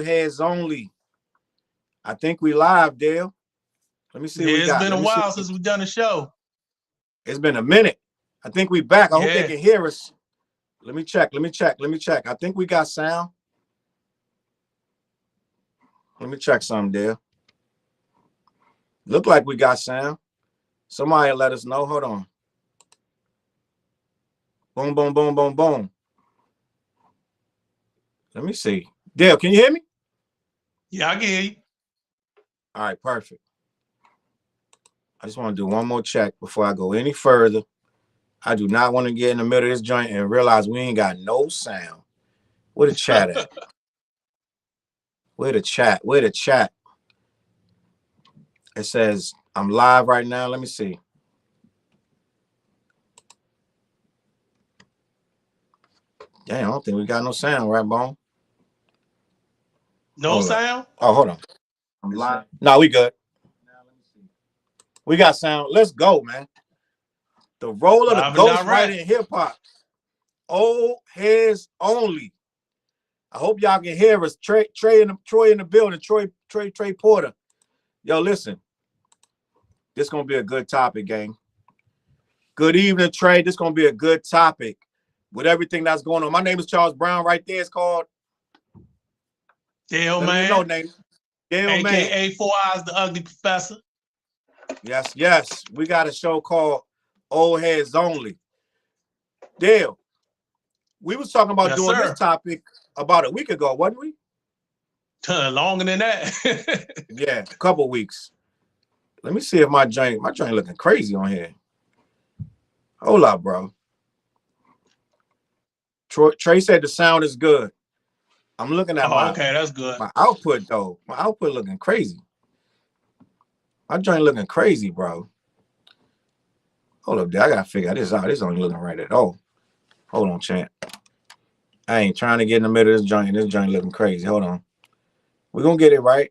Heads only. I think we live, Dale. Let me see what we got. It's been a while since we've done a show. It's been a minute. I think we back. I hope they can hear us. Let me check. I think we got sound. Let me check something, Dale. Look like we got sound. Somebody let us know. Hold on. Boom, boom, boom, boom, boom. Let me see. Dale, can you hear me? Yeah, I can hear you. All right, perfect. I just want to do one more check before I go any further. I do not want to get in the middle of this joint and realize we ain't got no sound. Where the chat at? Where the chat? Where the chat? It says I'm live right now. Let me see. Damn, I don't think we got no sound, right, Bone? No sound? Oh, hold on. I'm live. No, we good. We got sound. Let's go, man. The role of the ghostwriter in hip hop. Old heads only. I hope y'all can hear us. Troy in the building. Trey Porter. Yo, listen. This gonna be a good topic, gang. Good evening, Trey. This gonna be a good topic with everything that's going on. My name is Charles Brown. Right there, it's called Dale Man. No name. Dale AKA Man. AKA 4 Eyes, the Ugly Professor. Yes. We got a show called Old Heads Only. Dale, we was talking about doing this topic about a week ago, wasn't we? Longer than that. Yeah, a couple weeks. Let me see if my joint looking crazy on here. Hold up, bro. Trey said the sound is good. I'm looking at okay, that's good. My output though. My output looking crazy. My joint looking crazy, bro. Hold up, dude. I gotta figure this out. This ain't looking right at all. Hold on, champ. I ain't trying to get in the middle of this joint. This joint looking crazy. Hold on. We're gonna get it right.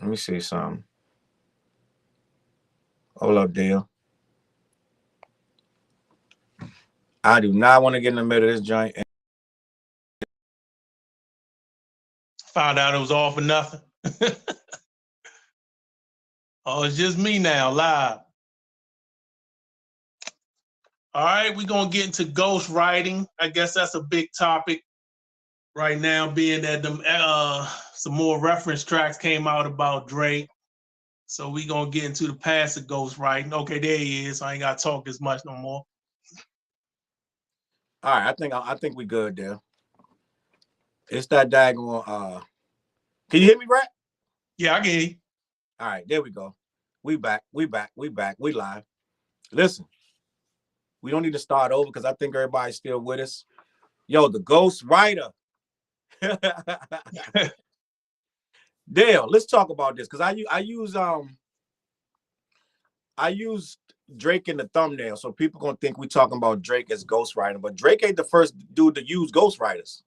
Let me see something. Hold up, Dale. I do not want to get in the middle of this joint. Found out it was all for nothing. Oh, it's just me now, live. All right, we're going to get into ghostwriting. I guess that's a big topic right now, being that some more reference tracks came out about Drake. So we're going to get into the past of ghostwriting. Okay, there he is. I ain't got to talk as much no more. All right, I think we good there. It's that daggone. Can you hear me, Brad? Yeah, I can hear you. All right, there we go. We back. We live. Listen, we don't need to start over because I think everybody's still with us. Yo, the ghostwriter. Dale, let's talk about this because I use Drake in the thumbnail, so people gonna think we talking about Drake as ghostwriter, but Drake ain't the first dude to use ghostwriters.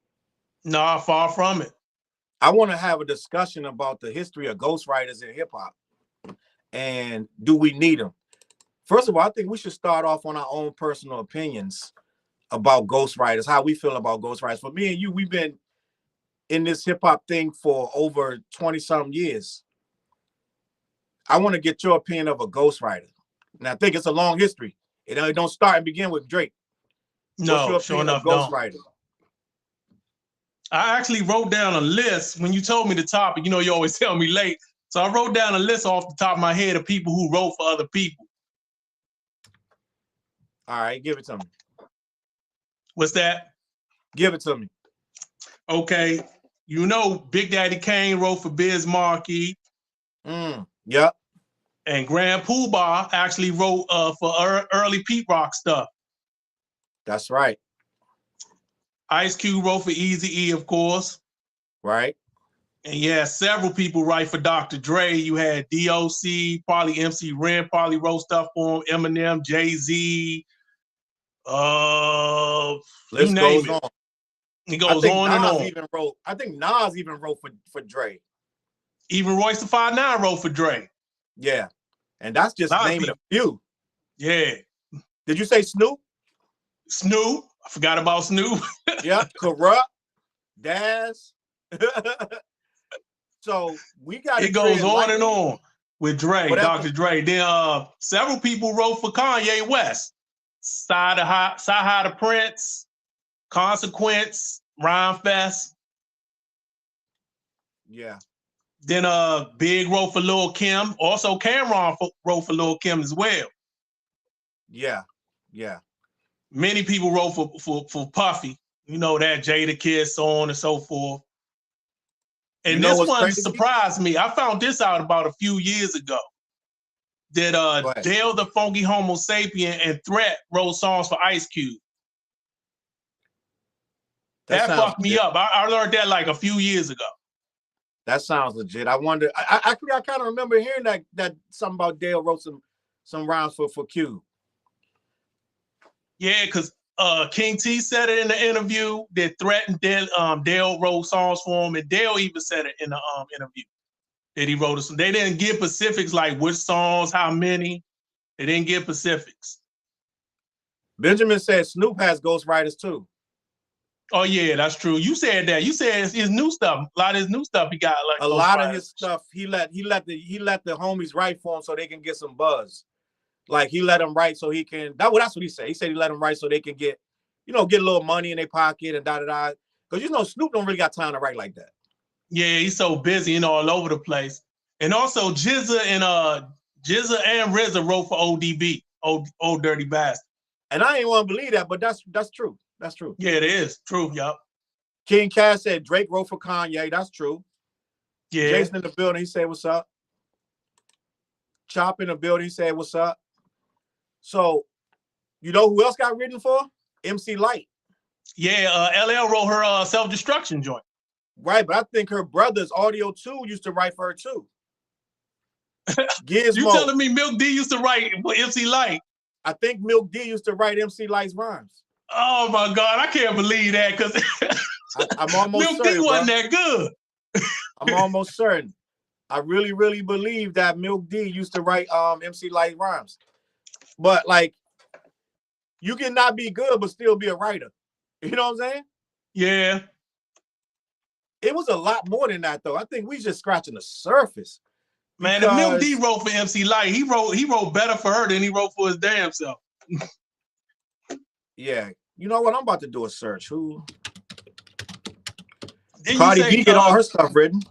No, far from it. I want to have a discussion about the history of ghostwriters in hip hop, and do we need them? First of all, I think we should start off on our own personal opinions about ghostwriters, how we feel about ghostwriters. For me and you, we've been in this hip hop thing for over 20-something years. I want to get your opinion of a ghostwriter. And I think it's a long history. It don't start and begin with Drake. No, what's your opinion of ghostwriter? I actually wrote down a list when you told me the topic. You know, you always tell me late. So I wrote down a list off the top of my head of people who wrote for other people. All right, give it to me. What's that? Give it to me. Okay. You know, Big Daddy Kane wrote for Biz Markie. Yep. And Grand Poobah actually wrote for early Pete Rock stuff. That's right. Ice Cube wrote for Eazy-E, of course. Right. And yeah, several people write for Dr. Dre. You had DOC, probably MC Ren, probably wrote stuff for him. Eminem, Jay-Z. List goes on. It goes on and on. I think Nas even wrote for Dre. Even Royce the 5'9" wrote for Dre. Yeah. And that's just naming a few. Yeah. Did you say Snoop? Snoop. I forgot about Snoop. Yeah. Corrupt. Daz. So we got it goes on and on with Dre, whatever. Dr. Dre. Then several people wrote for Kanye West. Saha the Prince, Consequence, Rhyme Fest. Yeah. Then Big wrote for Lil Kim. Also Cameron wrote for Lil Kim as well. Yeah. Yeah. Many people wrote for Puffy. You know that, Jada, so on and so forth. And this one surprised me. I found this out about a few years ago. That Dale the Funky Homo Sapien and Threat wrote songs for Ice Cube. That fucked me up. I learned that like a few years ago. That sounds legit. I wonder. I kind of remember hearing that something about Dale wrote some rhymes for Cube. Yeah, because King T said it in the interview that Threat and Dale wrote songs for him, and Dale even said it in the interview that he wrote some. They didn't give specifics like which songs, how many. They didn't give specifics. Benjamin said Snoop has ghostwriters too. Oh yeah, that's true. You said that. You said his new stuff. A lot of his new stuff he got like a lot of his stuff. He let the homies write for him so they can get some buzz. Like he let them write so he can. That's what he said. He said he let them write so they can get, get a little money in their pocket and da. Because Snoop don't really got time to write like that. Yeah, he's so busy, all over the place. And also GZA and RZA wrote for ODB, old Dirty Bastard. And I ain't want to believe that, but that's true. That's true. Yeah, it is true. Yup. King Cash said Drake wrote for Kanye. That's true. Yeah. Jason in the building, he said, "What's up?" Chop in the building, he said, "What's up?" So, you know who else got written for? MC Lyte. Yeah, LL wrote her Self-Destruction joint. Right, but I think her brother's Audio 2 used to write for her too. You telling me Milk D used to write for MC Lyte? I think Milk D used to write MC Lyte's rhymes. Oh my God, I can't believe that because I'm almost Milk certain, D wasn't that good. I'm almost certain. I really, really believe that Milk D used to write MC Lyte rhymes. But like, you can not be good but still be a writer. You know what I'm saying? Yeah. It was a lot more than that though. I think we just scratching the surface. Man, if Milk D wrote for MC Lyte, he wrote better for her than he wrote for his damn self. Yeah. You know what? I'm about to do a search. Who? Didn't Cardi B get all her stuff written.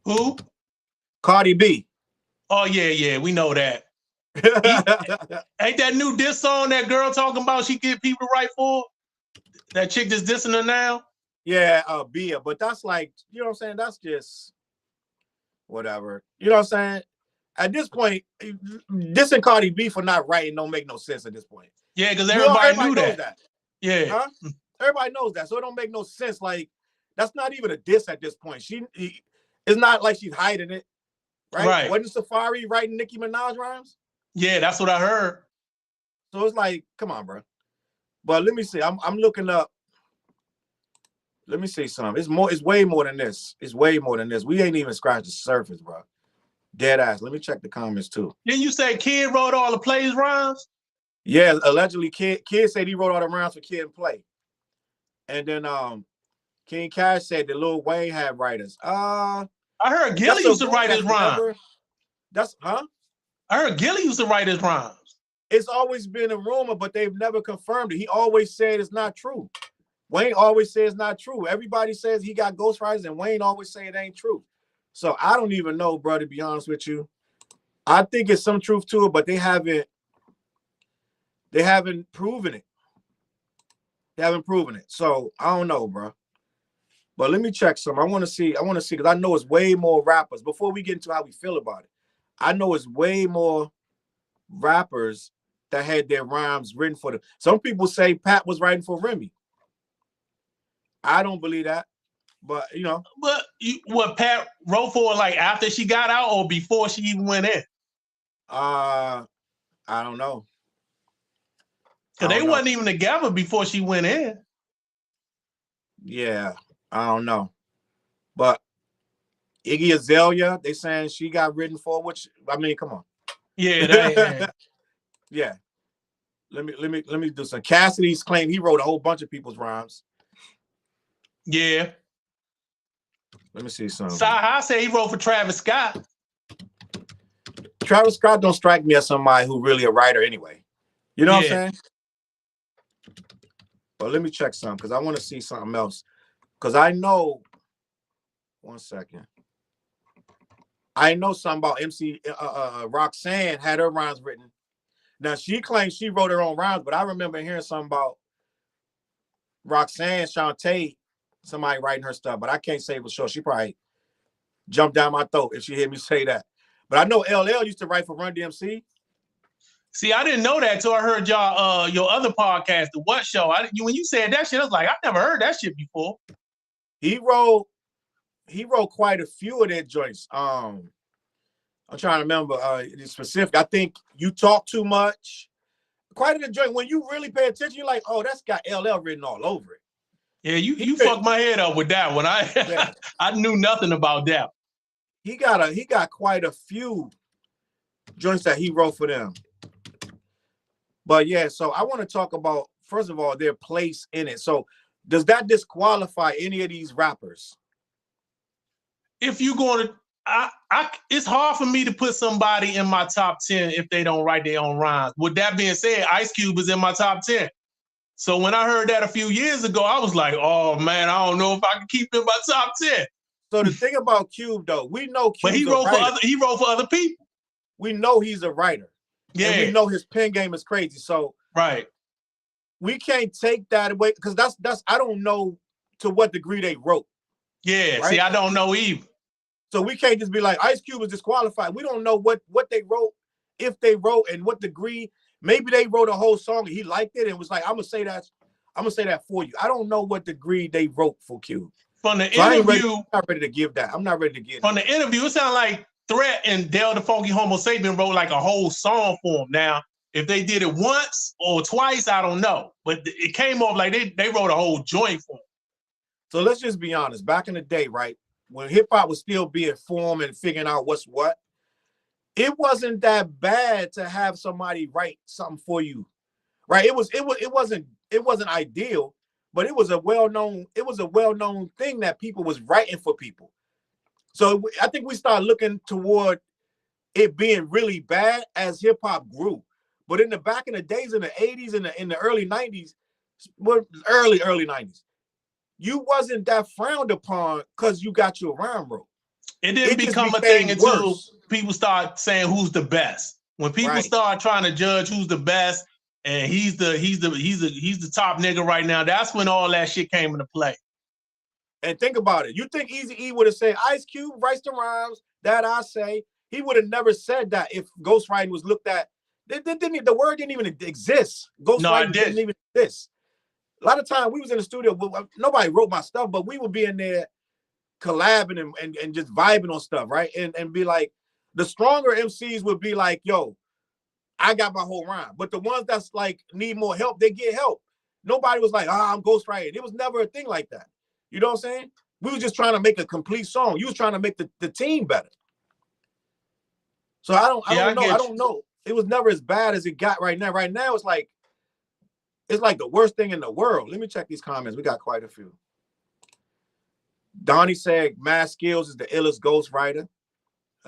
Who? Cardi B. Oh, yeah, we know that. Ain't that new diss song that girl talking about she get people to write for? That chick that's dissing her now? Yeah, Bia. But that's like, you know what I'm saying? That's just whatever. You know what I'm saying? At this point, dissing Cardi B for not writing don't make no sense at this point. Yeah, because everybody knew knows that. Yeah. Huh? Everybody knows that. So it don't make no sense. Like, that's not even a diss at this point. It's not like she's hiding it. Right? Wasn't Safari writing Nicki Minaj rhymes? Yeah, that's what I heard. So it's like, come on, bro. But let me see. I'm looking up. Let me see something. It's way more than this. It's way more than this. We ain't even scratched the surface, bro. Dead ass. Let me check the comments too. Didn't you say Kid wrote all the Plays rhymes? Yeah, allegedly Kid said he wrote all the rhymes for Kid and Play. And then King Cash said that Lil Wayne had writers. I heard Gilly used to write his rhymes. I heard Gilly used to write his rhymes. It's always been a rumor, but they've never confirmed it. He always said it's not true. Wayne always says it's not true. Everybody says he got ghostwriters, and Wayne always say it ain't true. So I don't even know, bro, to be honest with you. I think it's some truth to it, but they haven't proven it. They haven't proven it. So I don't know, bro. But let me check some. I want to see, because I know it's way more rappers. Before we get into how we feel about it, I know it's way more rappers that had their rhymes written for them. Some people say Pat was writing for Remy. I don't believe that. But But what Pat wrote for, like after she got out or before she even went in? I don't know. Because they wasn't even together before she went in. Yeah, I don't know. But Iggy Azalea, they saying she got written for, which I mean, come on. Yeah, yeah. Let me do some. Cassidy's claim he wrote a whole bunch of people's rhymes. Yeah. Let me see something. I say he wrote for Travis Scott. Travis Scott don't strike me as somebody who really a writer anyway. You know what I'm saying? But let me check something because I want to see something else. Because I know, one second. I know something about MC Roxanne had her rhymes written. Now she claims she wrote her own rhymes, but I remember hearing something about Roxanne Shantae, somebody writing her stuff, but I can't say for sure. She probably jumped down my throat if she heard me say that. But I know LL used to write for Run DMC. See, I didn't know that until I heard y'all your other podcast, The What Show. When you said that shit, I was like, I've never heard that shit before. He wrote quite a few of their joints. I'm trying to remember the specific. I think You Talk Too Much. Quite a joint. When you really pay attention, you're like, oh, that's got LL written all over it. Yeah, you fucked my head up with that one. I knew nothing about that. He got quite a few joints that he wrote for them. But yeah, so I want to talk about, first of all, their place in it. So does that disqualify any of these rappers? If you're going to, it's hard for me to put somebody in my top 10 if they don't write their own rhymes. With that being said, Ice Cube is in my top 10. So when I heard that a few years ago, I was like, oh man, I don't know if I can keep him in my top 10. So the thing about Cube though, we know Cube's but he wrote for other people. We know he's a writer. Yeah. And we know his pen game is crazy. So right. We can't take that away because that's I don't know to what degree they wrote. Yeah, right? See, I don't know either. So we can't just be like Ice Cube is disqualified. We don't know what they wrote, if they wrote, and what degree. Maybe they wrote a whole song and he liked it and was like, I'm gonna say that for you. I don't know what degree they wrote for Cube. From the interview, I'm not ready to give that. I'm not ready to give from the interview, it sounded like Threat and Del the Funky Homo Sapien wrote like a whole song for him. Now, if they did it once or twice, I don't know. But it came off like they wrote a whole joint for him. So let's just be honest. Back in the day, right, when hip hop was still being formed and figuring out what's what, it wasn't that bad to have somebody write something for you, right? It wasn't ideal, but it was a well-known thing that people was writing for people. So I think we started looking toward it being really bad as hip hop grew. But in the back in the days, in the 80s and in the early 90s, well, early 90s, you wasn't that frowned upon because you got your rhyme wrote. It didn't become a thing until people start saying who's the best. When people start trying to judge who's the best, and he's the top nigga right now, that's when all that shit came into play. And think about it. You think Eazy-E would have said Ice Cube writes the rhymes that I say? He would have never said that if ghostwriting was looked at. The word didn't even exist. Ghostwriting didn't even exist. A lot of time we was in the studio, nobody wrote my stuff, but we would be in there collabing and just vibing on stuff, right? And be like, the stronger MCs would be like, yo, I got my whole rhyme. But the ones that's like need more help, they get help. Nobody was like, I'm ghostwriting. It was never a thing like that. You know what I'm saying? We were just trying to make a complete song. You was trying to make the team better. So I don't know. It was never as bad as it got right now. Right now, it's like the worst thing in the world. Let me check these comments. We got quite a few. Donnie said Mad Skills is the illest ghostwriter.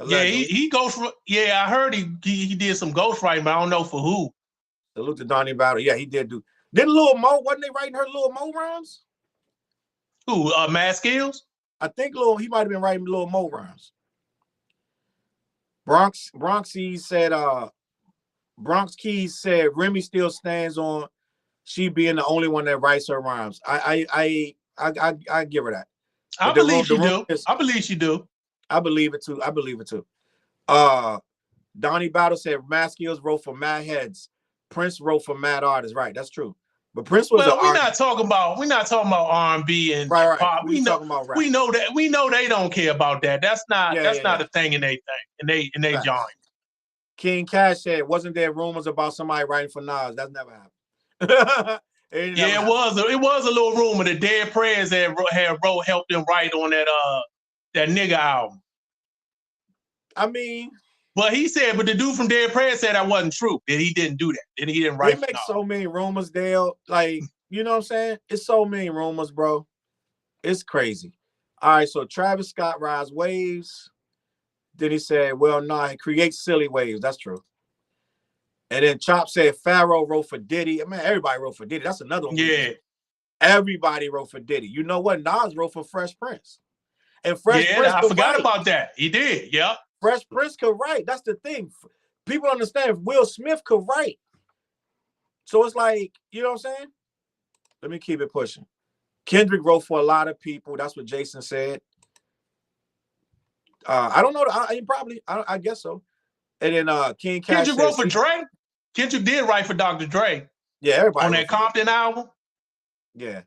Yeah, he goes. I heard he did some ghostwriting, but I don't know for who. Salute to Donnie Battle. Yeah, he did do. Didn't Lil Mo, wasn't they writing her Lil Mo rhymes? Who, Mad Skills? I think he might have been writing Lil Mo rhymes. Bronx Keys said Remy still stands on she being the only one that writes her rhymes. I give her that. I believe she do. I believe she do. I believe it too. Donnie Battle said Mad Skills wrote for Mad Heads. Prince wrote for Mad Artists. Right, that's true. But Prince was we're not talking about R&B and right. pop. We know they don't care about that. That's not a thing in they thing in they joint. King Cash said, wasn't there rumors about somebody writing for Nas? That's never happened. It was a little rumor that Dead Prayers helped him write on that nigga album. I mean, but the dude from Dead Prayers said that wasn't true. That he didn't do that. That he didn't write. They make so many rumors, Dale. Like, you know what I'm saying? It's so many rumors, bro. It's crazy. All right, so Travis Scott rides waves. Then he said, well, no, he creates silly waves. That's true. And then Chop said Pharaoh wrote for Diddy. I mean, everybody wrote for Diddy. That's another one. Yeah. Everybody wrote for Diddy. You know what? Nas wrote for Fresh Prince. And Fresh Prince I forgot about that. He did. Yeah. Fresh Prince could write. That's the thing. People understand Will Smith could write. So it's like, you know what I'm saying? Let me keep it pushing. Kendrick wrote for a lot of people. That's what Jason said. I don't know. I guess so. And then King Cash Kendrick wrote for Dre. Kendrick did write for Dr. Dre. Yeah, everybody. On that Compton album. Yeah.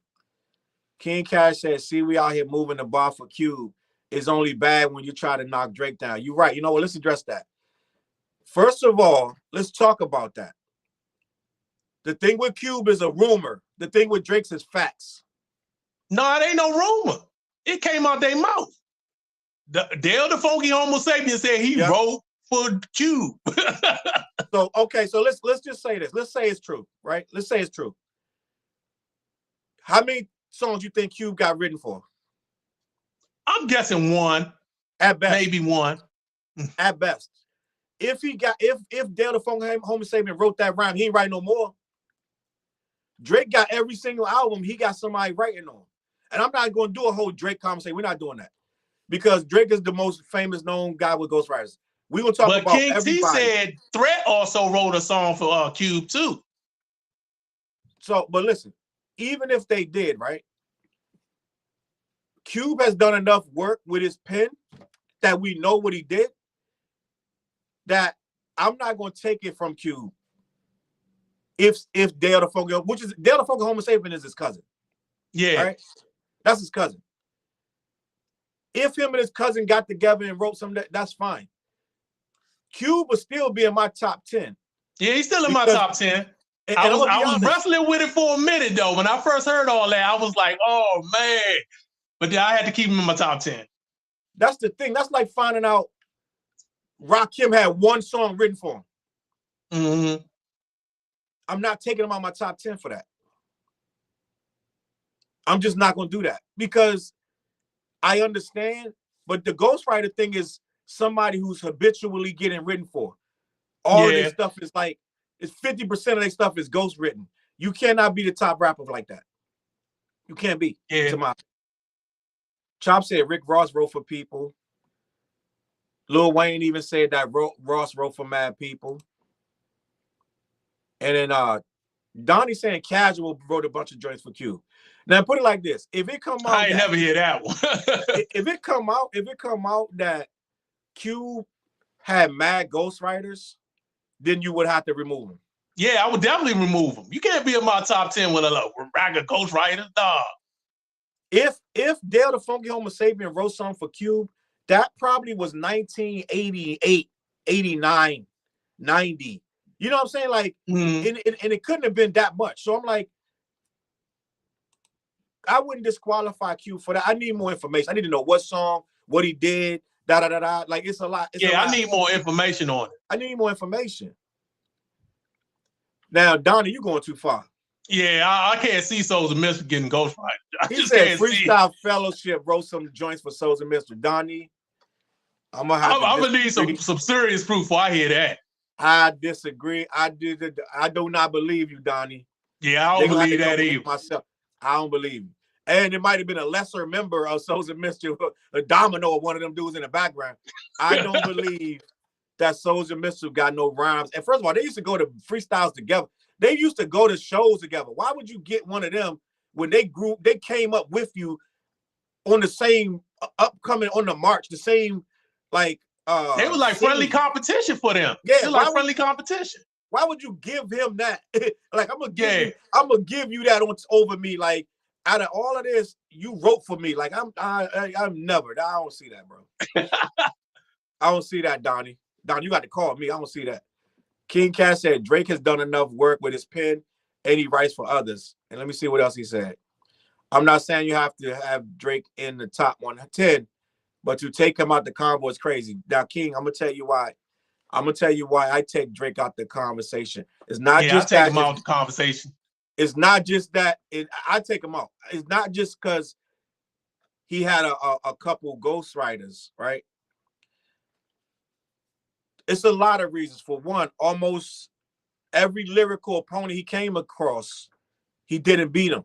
King Cash said, see, we out here moving the bar for Cube. It's only bad when you try to knock Drake down. You're right. You know what? Let's address that. First of all, let's talk about that. The thing with Cube is a rumor. The thing with Drake's is facts. No, it ain't no rumor. It came out their mouth. Dale the Funky Homo Sapien said he wrote for Cube. So okay, so let's just say this. Let's say it's true, right? Let's say it's true. How many songs you think Cube got written for? I'm guessing one. At best. Maybe one. At best. If Dale the Funky Homo Sapien wrote that rhyme, he ain't write no more. Drake got every single album he got somebody writing on. And I'm not going to do a whole Drake conversation. We're not doing that. Because Drake is the most famous known guy with ghostwriters. We're going to talk about King everybody. T said Threat also wrote a song for Cube too. So, but listen, even if they did, right? Cube has done enough work with his pen that we know what he did, that I'm not going to take it from Cube. If Dale the Funky, which is Dale the Funky Homo Sapien is his cousin. Yeah. Right? That's his cousin. If him and his cousin got together and wrote something, that's fine. Cube will still be in my top 10. Yeah, he's still in my top 10. I was wrestling with it for a minute, though. When I first heard all that, I was like, oh, man. But then I had to keep him in my top 10. That's the thing. That's like finding out Rakim had one song written for him. Mm-hmm. I'm not taking him on my top 10 for that. I'm just not going to do that because I understand, but the ghostwriter thing is somebody who's habitually getting written for. All of this stuff is like, it's 50% of their stuff is ghost written. You cannot be the top rapper like that. You can't be. Yeah. Chop said Rick Ross wrote for people. Lil Wayne even said that Ross wrote for mad people. And then Donnie saying Casual wrote a bunch of joints for Cube. Now put it like this: if it come out, I ain't never hear that one. if it come out that Cube had mad ghostwriters, then you would have to remove him. Yeah, I would definitely remove him. You can't be in my top 10 with a rack of ghostwriters, dog. If Dale the Funky Homo Sapien wrote something for Cube, that probably was 1988, 89, 90. You know what I'm saying? Like, and it couldn't have been that much. So I'm like, I wouldn't disqualify Cube for that. I need more information. I need to know what song, what he did, da-da-da-da. Like, it's a lot. I need more information on it. I need more information. Now, Donnie, you're going too far. Yeah, I can't see Souls of Mystery getting ghostwriter. He said Freestyle Fellowship wrote some joints for Souls of Mystery. Donnie, I'm gonna need some serious proof before I hear that. I disagree. I do not believe you, Donnie. Yeah, I don't believe that either. Myself. I don't believe you. And it might have been a lesser member of Souls of Mystery, a Domino or one of them dudes in the background. I don't believe that Souls of Mystery got no rhymes. And first of all, they used to go to freestyles together. They used to go to shows together. Why would you get one of them when they came up with you on the same upcoming on the march, the same like they were like friendly competition for them. Yeah, they're like friendly competition. Why would you give him that? Like I'm gonna give you that over me. Like out of all of this, you wrote for me. Like I'm never. I don't see that, bro. I don't see that, Donnie. Donnie, you got to call me. I don't see that. King Cash said Drake has done enough work with his pen and he writes for others. And let me see what else he said. I'm not saying you have to have Drake in the top 110, but to take him out the convo is crazy. Now, King, I'm gonna tell you why. I take Drake out the conversation. It's not just I take him out the conversation. It's not just that. I take him out. It's not just because he had a couple ghostwriters, right? It's a lot of reasons. For one, almost every lyrical opponent he came across, he didn't beat him.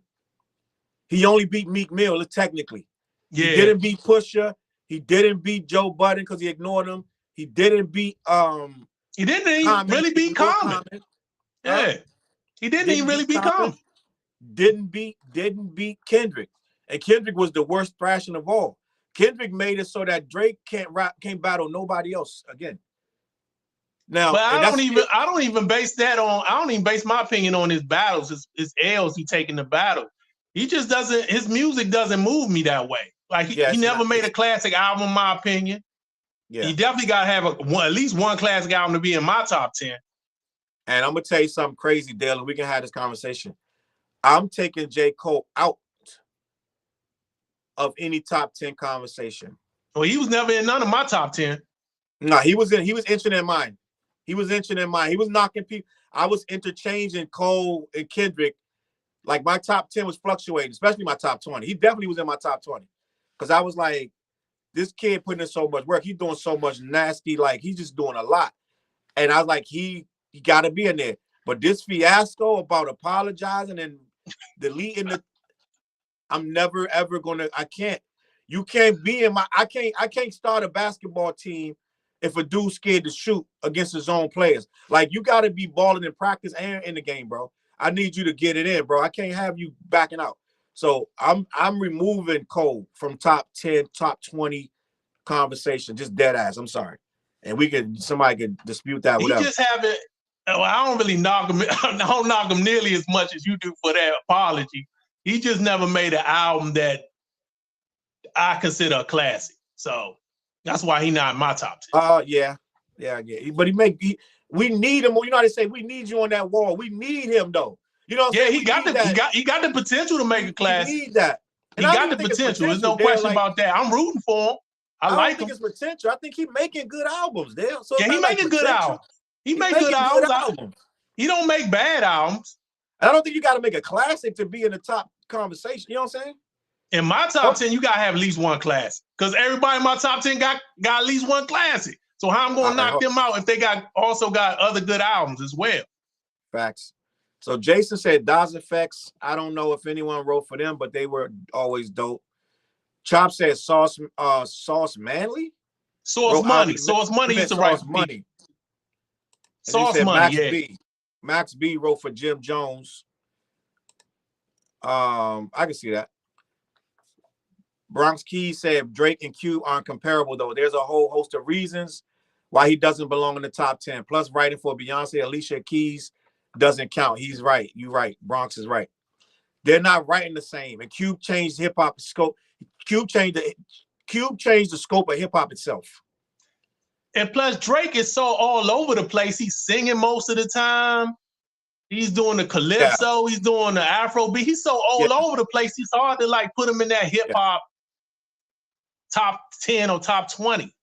He only beat Meek Mill, technically. Yeah. He didn't beat Pusha. He didn't beat Joe Budden because he ignored him. He didn't beat He didn't even really beat Common. Yeah. He didn't even really beat Common. Didn't beat Kendrick. And Kendrick was the worst thrashing of all. Kendrick made it so that Drake can't battle nobody else again. Now, but I don't even base my opinion on his battles, his L's he taking the battle. He just doesn't, his music doesn't move me that way. Like he never made a classic album, in my opinion. Yeah. He definitely got to have at least one classic album to be in my top 10. And I'm going to tell you something crazy, Dale, and we can have this conversation. I'm taking J. Cole out of any top 10 conversation. Well, he was never in none of my top 10. No, he was inching in mine. He was inching in mine. He was knocking people. I was interchanging Cole and Kendrick. Like my top 10 was fluctuating, especially my top 20. He definitely was in my top 20. Because I was like, this kid putting in so much work. He's doing so much nasty, like he's just doing a lot. And I was like, he got to be in there. But this fiasco about apologizing and deleting the, I'm never ever gonna. I can't. You can't be in my. I can't start a basketball team if a dude's scared to shoot against his own players. Like you got to be balling in practice and in the game, bro. I need you to get it in, bro. I can't have you backing out. So I'm removing Cole from top 10, top 20 conversation. Just dead ass. I'm sorry. And somebody could dispute that. Whatever. He just haven't. Well, I don't really knock him. I don't knock him nearly as much as you do for that apology. He just never made an album that I consider a classic. So that's why he's not in my top 10. Yeah. But we need him. You know how they say we need you on that wall. We need him though. You know what I'm saying? He got the potential to make a classic. We need that. And he got the potential. There's no question about that. I'm rooting for him. I like him. It's potential. I think he's making good albums there. So yeah, he making good albums. He make good albums. He don't make bad albums. I don't think you got to make a classic to be in the top conversation. You know what I'm saying? In my top 10, you got to have at least one classic. Because everybody in my top 10 got at least one classic. So how I'm going to knock them out if they also got other good albums as well? Facts. So Jason said Daz Effects. I don't know if anyone wrote for them, but they were always dope. Chop said Sauce Manley? Sauce Money. Sauce Money used to write Money. Sauce Money, Max B wrote for Jim Jones. I can see that. Bronx Keys said Drake and Q aren't comparable, though. There's a whole host of reasons why he doesn't belong in the top 10. Plus, writing for Beyonce, Alicia Keys doesn't count. He's right. You're right. Bronx is right. They're not writing the same. And Cube changed hip hop scope. Cube changed the scope of hip hop itself. And plus, Drake is so all over the place. He's singing most of the time. He's doing the calypso. Yeah. He's doing the Afro beat. He's so all over the place. It's hard to like put him in that hip hop top 10 or top 20.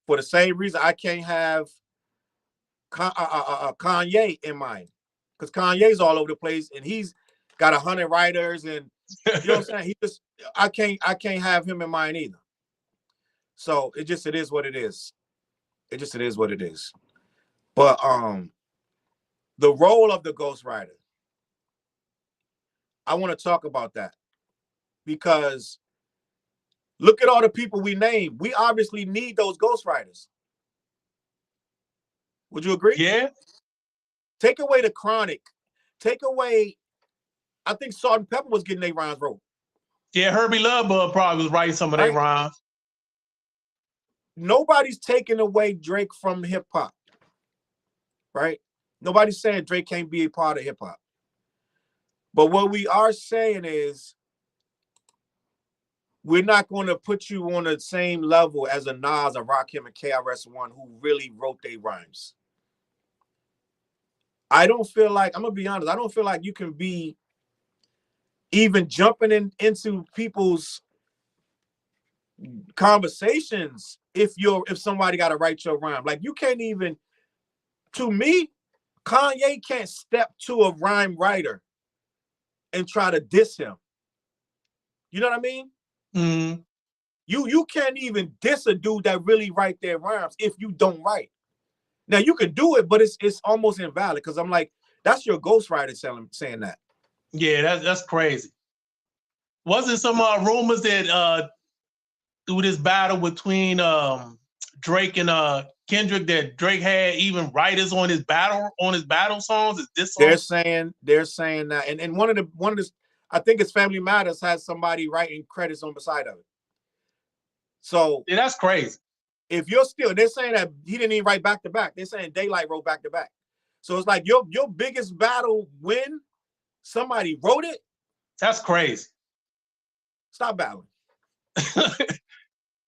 For the same reason, I can't have Kanye in mind, because Kanye's all over the place and he's got 100 writers and you know what I'm saying. I can't have him in mind either. So it is what it is. It is what it is. But the role of the ghostwriter, I want to talk about that because look at all the people we named. We obviously need those ghostwriters. Would you agree? Yeah. Take away the Chronic. Take away, I think Salt and Pepper was getting their rhymes wrote. Yeah, Herbie Lovebug probably was writing some of their rhymes. Nobody's taking away Drake from hip hop, right? Nobody's saying Drake can't be a part of hip hop. But what we are saying is we're not going to put you on the same level as a Nas, a Rakim, and KRS-One who really wrote their rhymes. I don't feel like, I'm going to be honest, I don't feel like you can be even jumping into people's conversations if somebody got to write your rhyme. Like you can't even, to me, Kanye can't step to a rhyme writer and try to diss him. You know what I mean? Mm. You can't even diss a dude that really write their rhymes if you don't write. Now you can do it, but it's almost invalid because I'm like, that's your ghostwriter saying that. Yeah, that's crazy. Wasn't some rumors that through this battle between Drake and Kendrick that Drake had even writers on his battle songs? Is this they're saying that, and one of the I think it's Family Matters has somebody writing credits on the side of it. So yeah, that's crazy. If you're still, they're saying that he didn't even write back to back. They're saying Daylight wrote back to back. So it's like your biggest battle win, somebody wrote it. That's crazy. Stop battling.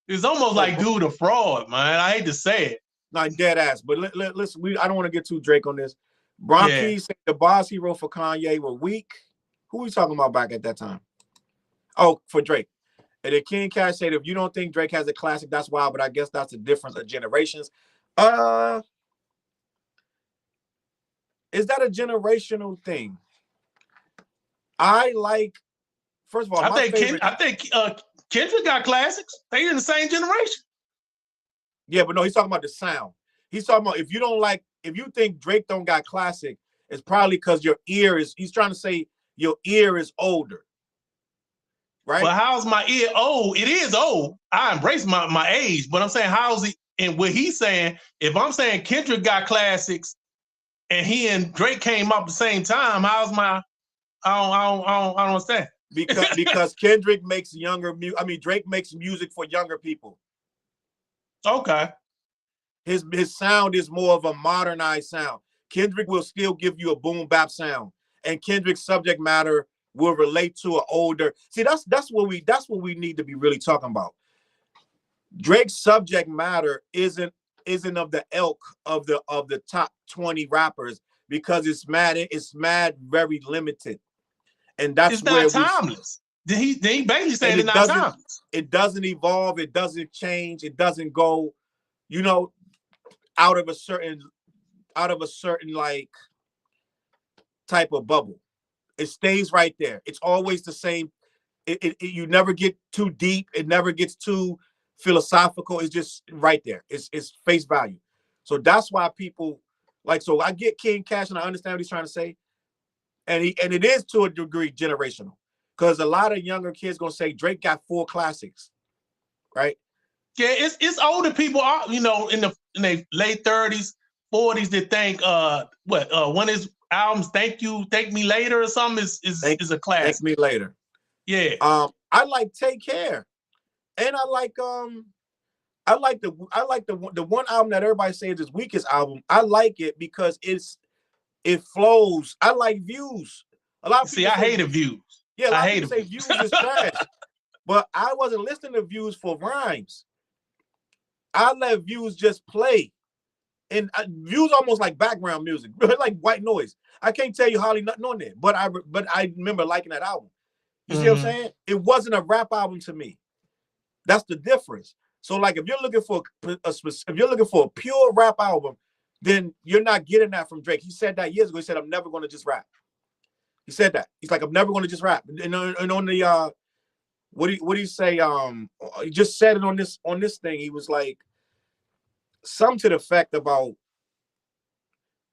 It's almost like dude a fraud, man. I hate to say it. Not dead ass, but listen, I don't want to get too Drake on this. Bronchi said the bars he wrote for Kanye were weak. Who are we talking about back at that time? Oh, for Drake. And then King Cash said, if you don't think Drake has a classic, that's wild, but I guess that's the difference of generations. Is that a generational thing? I like, first of all, I think Kendrick got classics. They in the same generation. Yeah, but no, he's talking about the sound. He's talking about if you think Drake don't got classic, it's probably because your ear is, he's trying to say your ear is older. Right? Well, how's my ear old? It is old. I embrace my age, but I'm saying how's he? And what he's saying, if I'm saying Kendrick got classics, and he and Drake came up at the same time, how's my? I don't understand. Because Kendrick makes Drake makes music for younger people. Okay. His sound is more of a modernized sound. Kendrick will still give you a boom bap sound, and Kendrick's subject matter will relate to an older. See, that's what we need to be really talking about. Drake's subject matter isn't of the ilk of the top 20 rappers because it's mad very limited, and that's it's not timeless. Then he basically saying it's not timeless. It doesn't evolve. It doesn't change. It doesn't go, out of a certain like type of bubble. It stays right there. It's always the same. You never get too deep. It never gets too philosophical. It's just right there. It's face value. So that's why people like. So I get King Cash, and I understand what he's trying to say, and it is to a degree generational, because a lot of younger kids gonna say Drake got 4 classics, right? Yeah, it's older people, in their late 30s, 40s that think one of his albums, Thank Me Later or something is a classic. Thank Me Later. Yeah. I like Take Care, and I like the one album that everybody says is his weakest album. I like it because it flows. I like Views. A lot of people I hated Views. Yeah, a lot of people say Views is trash, but I wasn't listening to Views for rhymes. I let Views just play, and Views almost like background music, like white noise. I can't tell you hardly nothing on there, but I remember liking that album. You see what I'm saying? It wasn't a rap album to me. That's the difference. So, like, if you're looking for a pure rap album, then you're not getting that from Drake. He said that years ago. He said, "I'm never going to just rap." He said that. He's like, "I'm never going to just rap." And on the what do you say? He just said it on this thing. He was like, something to the effect about,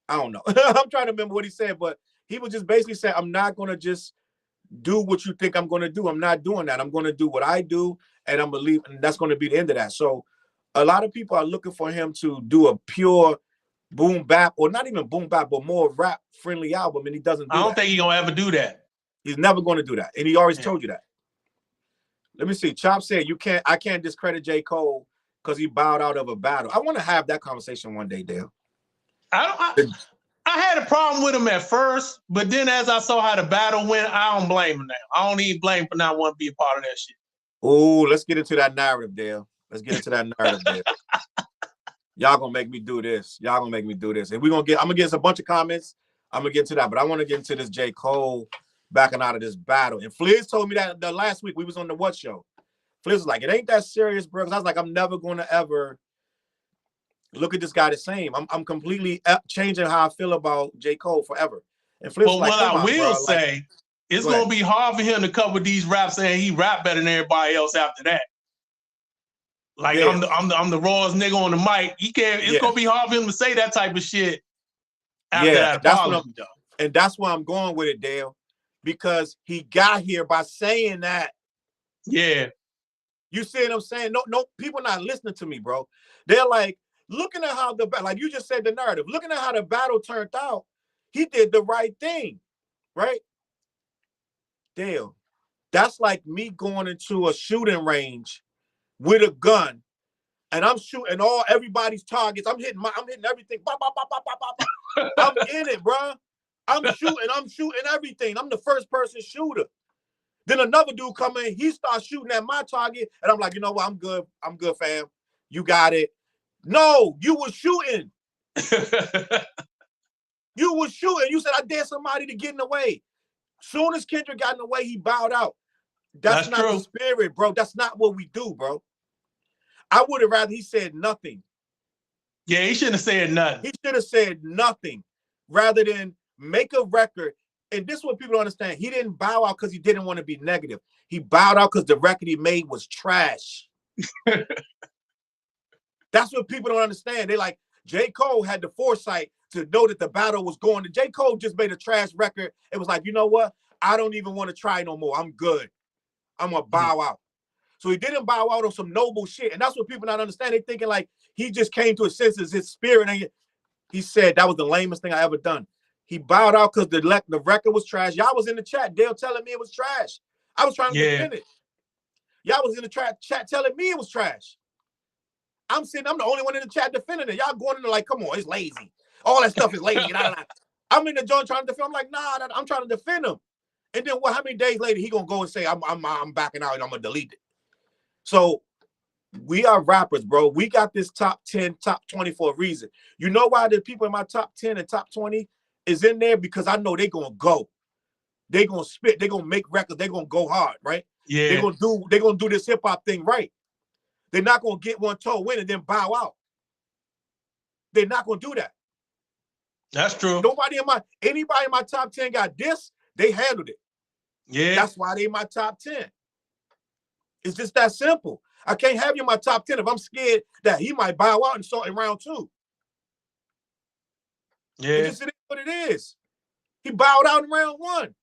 I don't know. I'm trying to remember what he said, but he was just basically saying, "I'm not going to just do what you think I'm going to do. I'm not doing that. I'm going to do what I do, and I'm believing, and that's going to be the end of that." So a lot of people are looking for him to do a pure boom bap, or not even boom bap, but more rap friendly album, and he doesn't do I don't think he's going to ever do that. He's never going to do that, and he always told you that. Let me see. Chop said, I can't discredit J. Cole because he bowed out of a battle. I want to have that conversation one day, Dale. I had a problem with him at first, but then as I saw how the battle went, I don't blame him now. I don't even blame him for not wanting to be a part of that shit. Oh, let's get into that narrative, Dale. Let's get into that narrative, Dale. Y'all gonna make me do this. Y'all gonna make me do this. And I'm gonna get a bunch of comments. I'm gonna get into that, but I want to get into this J. Cole backing out of this battle. And Fliz told me that the last week we was on the What Show. Fliz was like, "It ain't that serious, bro." Because I was like, I'm never gonna ever look at this guy the same. I'm completely changing how I feel about J. Cole forever. And Fliz was like, what I will say, it's gonna be hard for him to cover these raps saying he rap better than everybody else after that. Like I'm the rawest nigga on the mic. He can't. It's gonna be hard for him to say that type of shit after that apology, though. And that's why I'm going with it, Dale, because he got here by saying that. Yeah. You see what I'm saying? No, people not listening to me, bro. They're like, looking at how like you just said, the narrative, looking at how the battle turned out, he did the right thing, right? Dale, that's like me going into a shooting range with a gun, and I'm shooting everybody's targets. I'm hitting everything. Bah, bah, bah, bah, bah, bah, bah. I'm in it, bro. I'm shooting everything. I'm the first person shooter. Then another dude come in, he starts shooting at my target, and I'm like, you know what? I'm good, fam. You got it. No, you was shooting. You was shooting. You said, I dare somebody to get in the way. Soon as Kendrick got in the way, he bowed out. That's not the spirit, bro. That's not what we do, bro. I would have rather he said nothing. Yeah, he shouldn't have said nothing. He should have said nothing rather than make a record. And this is what people don't understand. He didn't bow out because he didn't want to be negative. He bowed out because the record he made was trash. That's what people don't understand. They like, J. Cole had the foresight to know that the battle was going to. J. Cole just made a trash record. It was like, you know what? I don't even want to try no more. I'm good. I'm going to bow out. So he didn't bow out on some noble shit. And that's what people not understand. They thinking like he just came to his senses, his spirit. And he said, that was the lamest thing I ever done. He bowed out because the record was trash. Y'all was in the chat. Dale telling me it was trash. I was trying to defend it. Y'all was in the chat telling me it was trash. I'm the only one in the chat defending it. Y'all going in there like, come on, it's lazy. All that stuff is lazy. I'm in the joint trying to defend. I'm like, nah, I'm trying to defend him. And then how many days later he gonna go and say, I'm backing out and I'm gonna delete it. So we are rappers, bro. We got this top 10, top 20 for a reason. You know why the people in my top 10 and top 20 is in there? Because I know they're gonna go. They're gonna spit, they're gonna make records, they're gonna go hard, right? Yeah. They're gonna do this hip-hop thing right. They're not gonna get one toe in and then bow out. They're not gonna do that. That's true. Anybody in my top 10 got this, they handled it. Yeah. That's why they in my top 10. It's just that simple. I can't have you in my top 10 if I'm scared that he might bow out in round 2. Yeah. It is what it is. He bowed out in round 1.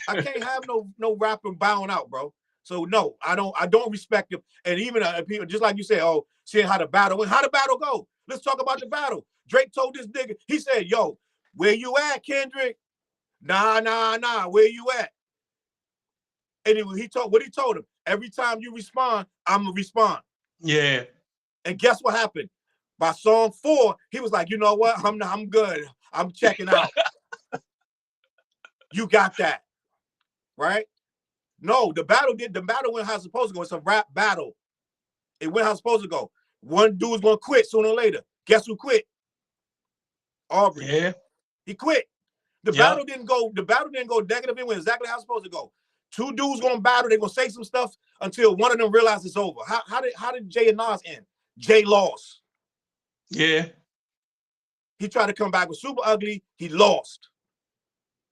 I can't have no rapper bowing out, bro. So no, I don't respect him. And even people, just like you said, oh, seeing how the battle went. How the battle go? Let's talk about the battle. Drake told this nigga, he said, yo, where you at, Kendrick? Nah, where you at? And he told him, every time you respond, I'm gonna respond. Yeah. And guess what happened? By song 4, he was like, you know what? I'm good. I'm checking out. You got that. Right? No, the battle went how it's supposed to go. It's a rap battle. It went how it's supposed to go. One dude's gonna quit sooner or later. Guess who quit? Aubrey. Yeah. He quit. The battle didn't go negative. It went exactly how it's supposed to go. 2 dudes gonna battle, they're gonna say some stuff until one of them realizes it's over. How did Jay and Nas end? Jay lost. Yeah. He tried to come back with Super Ugly. He lost.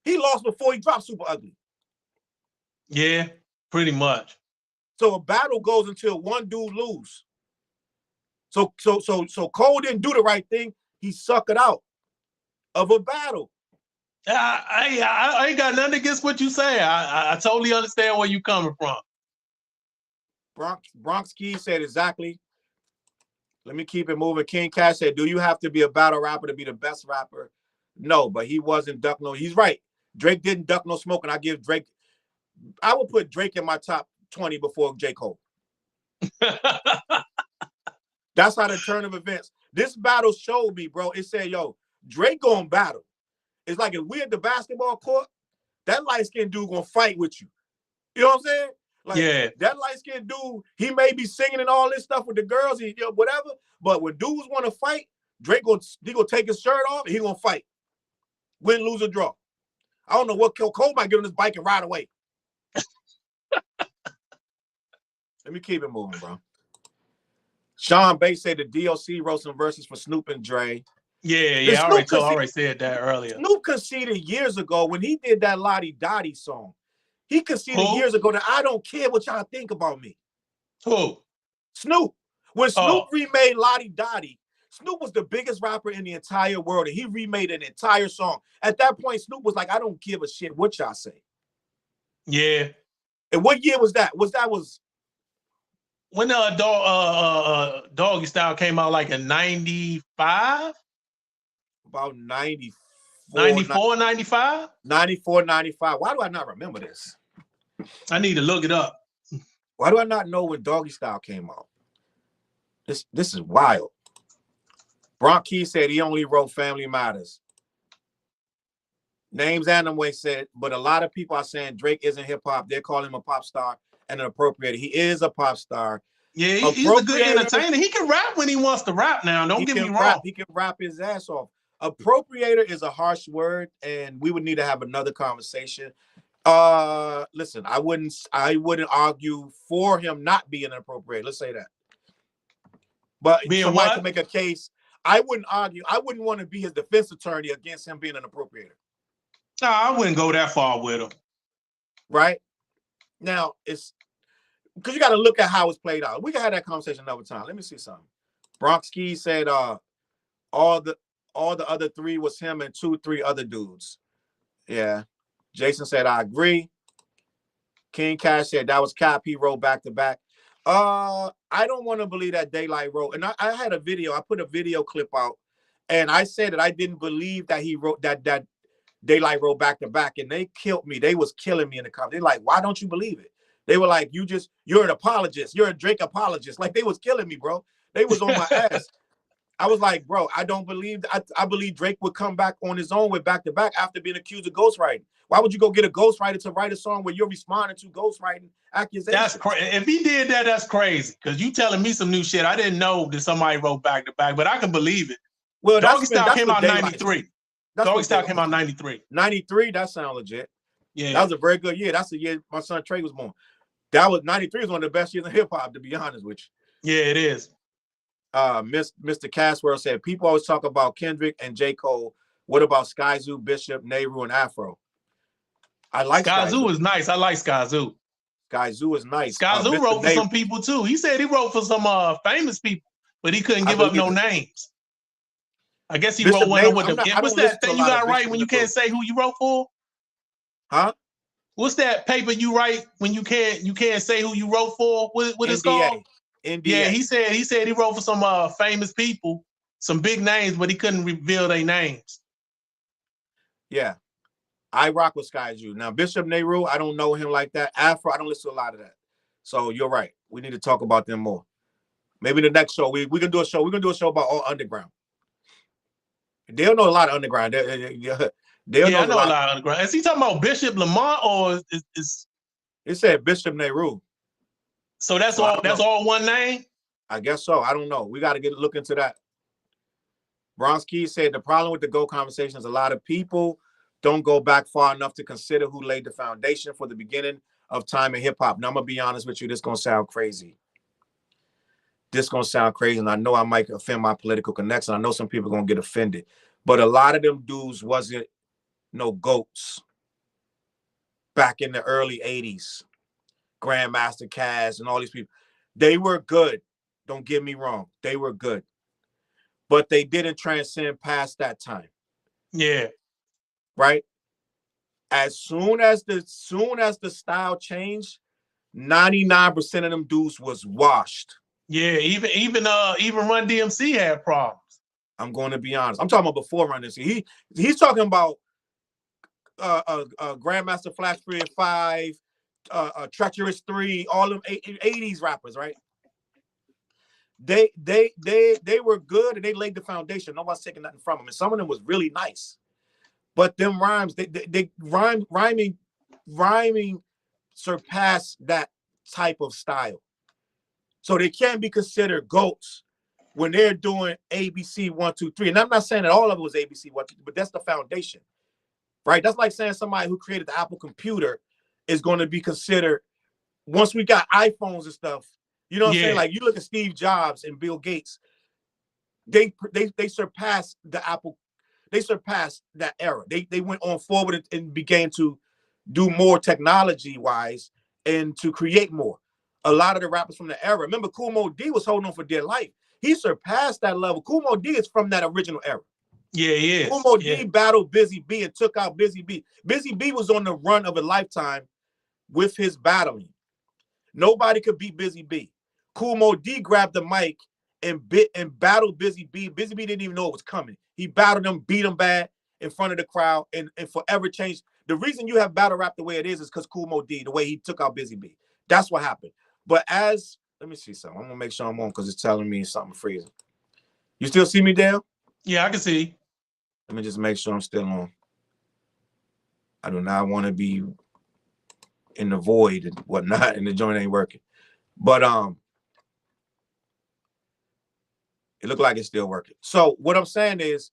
He lost before he dropped Super Ugly. Yeah, pretty much. So a battle goes until one dude lose. So Cole didn't do the right thing. He suckered out of a battle. I ain't got nothing against what you say. I totally understand where you coming from. Bronx Key said exactly. Let me keep it moving. King Cash said, do you have to be a battle rapper to be the best rapper? No, but he wasn't duck no. He's right. Drake didn't duck no smoke, and I would put Drake in my top 20 before J. Cole. That's how the turn of events. This battle showed me, bro. It said, yo, Drake gonna battle. It's like if we at the basketball court, that light-skinned dude gonna fight with you. You know what I'm saying? Like, that light-skinned dude, he may be singing and all this stuff with the girls, whatever, but when dudes want to fight, Drake gonna take his shirt off and he gonna fight. Win, lose, or draw. I don't know what Cole might get on his bike and ride away. Let me keep it moving, bro. Sean Bates said the DLC wrote some verses for Snoop and Dre. Yeah, I already said that earlier. Snoop conceded years ago when he did that Lottie Dottie song. He conceded years ago that I don't care what y'all think about me. Who? Snoop. When Snoop remade Lottie Dottie, Snoop was the biggest rapper in the entire world, and he remade an entire song. At that point, Snoop was like, I don't give a shit what y'all say. Yeah. And what year was that? Was when Doggy Style came out, like in 95? About 94. 94, 95? 94, 95. Why do I not remember this? I need to look it up. Why do I not know when Doggy Style came out? This is wild. Bronk Key said he only wrote Family Matters. Names Anamway said, but a lot of people are saying Drake isn't hip-hop. They're calling him a pop star and an appropriator. He is a pop star. Yeah, he's a good entertainer. He can rap when he wants to rap now. Don't get me wrong. He can rap his ass off. Appropriator is a harsh word, and we would need to have another conversation. Listen, I wouldn't argue for him not being an appropriator. Let's say that. But somebody can make a case. I wouldn't argue. I wouldn't want to be his defense attorney against him being an appropriator. No, I wouldn't go that far with him. Right? Now, it's because you got to look at how it's played out. We can have that conversation another time. Let me see something. Bronx Key said all the other three was him and 2-3 other dudes. Yeah. Jason said, I agree. King Cash said that was Cap. He wrote back to back. I don't want to believe that Daylight wrote. And I had a video. I put a video clip out, and I said that I didn't believe that he wrote that Daylight wrote back to back, and they killed me. They was killing me in the comments. They're like, why don't you believe it? They were like, you're an apologist. You're a Drake apologist. Like, they was killing me, bro. They was on my ass. I was like, bro, I don't believe I believe Drake would come back on his own with back to back after being accused of ghostwriting. Why would you go get a ghostwriter to write a song where you're responding to ghostwriting accusations? That's crazy. If he did that, that's crazy. Because you telling me some new shit. I didn't know that somebody wrote back to back, but I can believe it. Well, Doggy Style came out in 93. Doggy Style came out in 93. 93, that sounds legit. Yeah. That was a very good year. That's the year my son Trey was born. That was 93 was one of the best years in hip hop, to be honest with you. Yeah, it is. Mr. Caswell said, people always talk about Kendrick and J. Cole. What about Skyzoo, Bishop, Nehru, and Afro? I like Skyzoo is nice. I like Skyzoo. Skyzoo is nice. Skyzoo wrote for some people too. He said he wrote for some famous people, but he couldn't give up no names. I guess he wrote one with them. What's that thing you got to write when you can't say who you wrote for? Huh? What's that paper you write when you can't say who you wrote for? What is called? NDA. Yeah, he said he wrote for some famous people, some big names, but he couldn't reveal their names. Yeah. I rock with Skyzoo. Now, Bishop Nehru, I don't know him like that. Afro, I don't listen to a lot of that. So you're right. We need to talk about them more. Maybe the next show, we can do a show. We're going to do a show about all underground. They'll know a lot of underground. I know a lot of underground. Is he talking about Bishop Lamont or is it said Bishop Nehru? So that's all one name? I guess so. I don't know. We got to look into that. Bronx Key said the problem with the Go conversation is a lot of people don't go back far enough to consider who laid the foundation for the beginning of time in hip hop. Now I'm gonna be honest with you, this is gonna sound crazy. And I know I might offend my political connection. I know some people are gonna get offended, but a lot of them dudes wasn't no goats back in the early 80s. Grandmaster Caz and all these people. They were good. Don't get me wrong. They were good. But they didn't transcend past that time. Yeah. Right? As soon as the style changed, 99% of them dudes was washed. Yeah, even Run DMC had problems. I'm going to be honest. I'm talking about before Run DMC. He's talking about Grandmaster Flash 3 and 5, Treacherous 3, all them 80s rappers, right? They were good and they laid the foundation. Nobody's taking nothing from them. And some of them was really nice. But them rhymes, rhyming surpass that type of style. So they can't be considered goats when they're doing ABC 1, 2, 3. And I'm not saying that all of it was ABC 1, 2, 3, but that's the foundation, right? That's like saying somebody who created the Apple computer is going to be considered, once we got iPhones and stuff, you know what I'm saying? Like you look at Steve Jobs and Bill Gates, they surpassed the Apple. They surpassed that era. They went on forward and began to do more technology-wise and to create more. a lot of the rappers from the era. Remember, Kool Moe Dee was holding on for dear life. He surpassed that level. Kool Moe Dee is from that original era. Yeah, he is. Kool Moe Dee battled Busy B and took out Busy B. Busy B was on the run of a lifetime with his battling. Nobody could beat Busy B. Kool Moe Dee grabbed the mic and battled Busy B. Busy B didn't even know it was coming. He battled him, beat him bad in front of the crowd, and forever changed. The reason you have battle rap the way it is because Kool Moe Dee, the way he took out Busy B. That's what happened. But let me see something. I'm gonna make sure I'm on because it's telling me something freezing. You still see me, Dale? Yeah, I can see. Let me just make sure I'm still on. I do not want to be in the void and whatnot, and the joint ain't working. But it looked like it's still working. So what I'm saying is,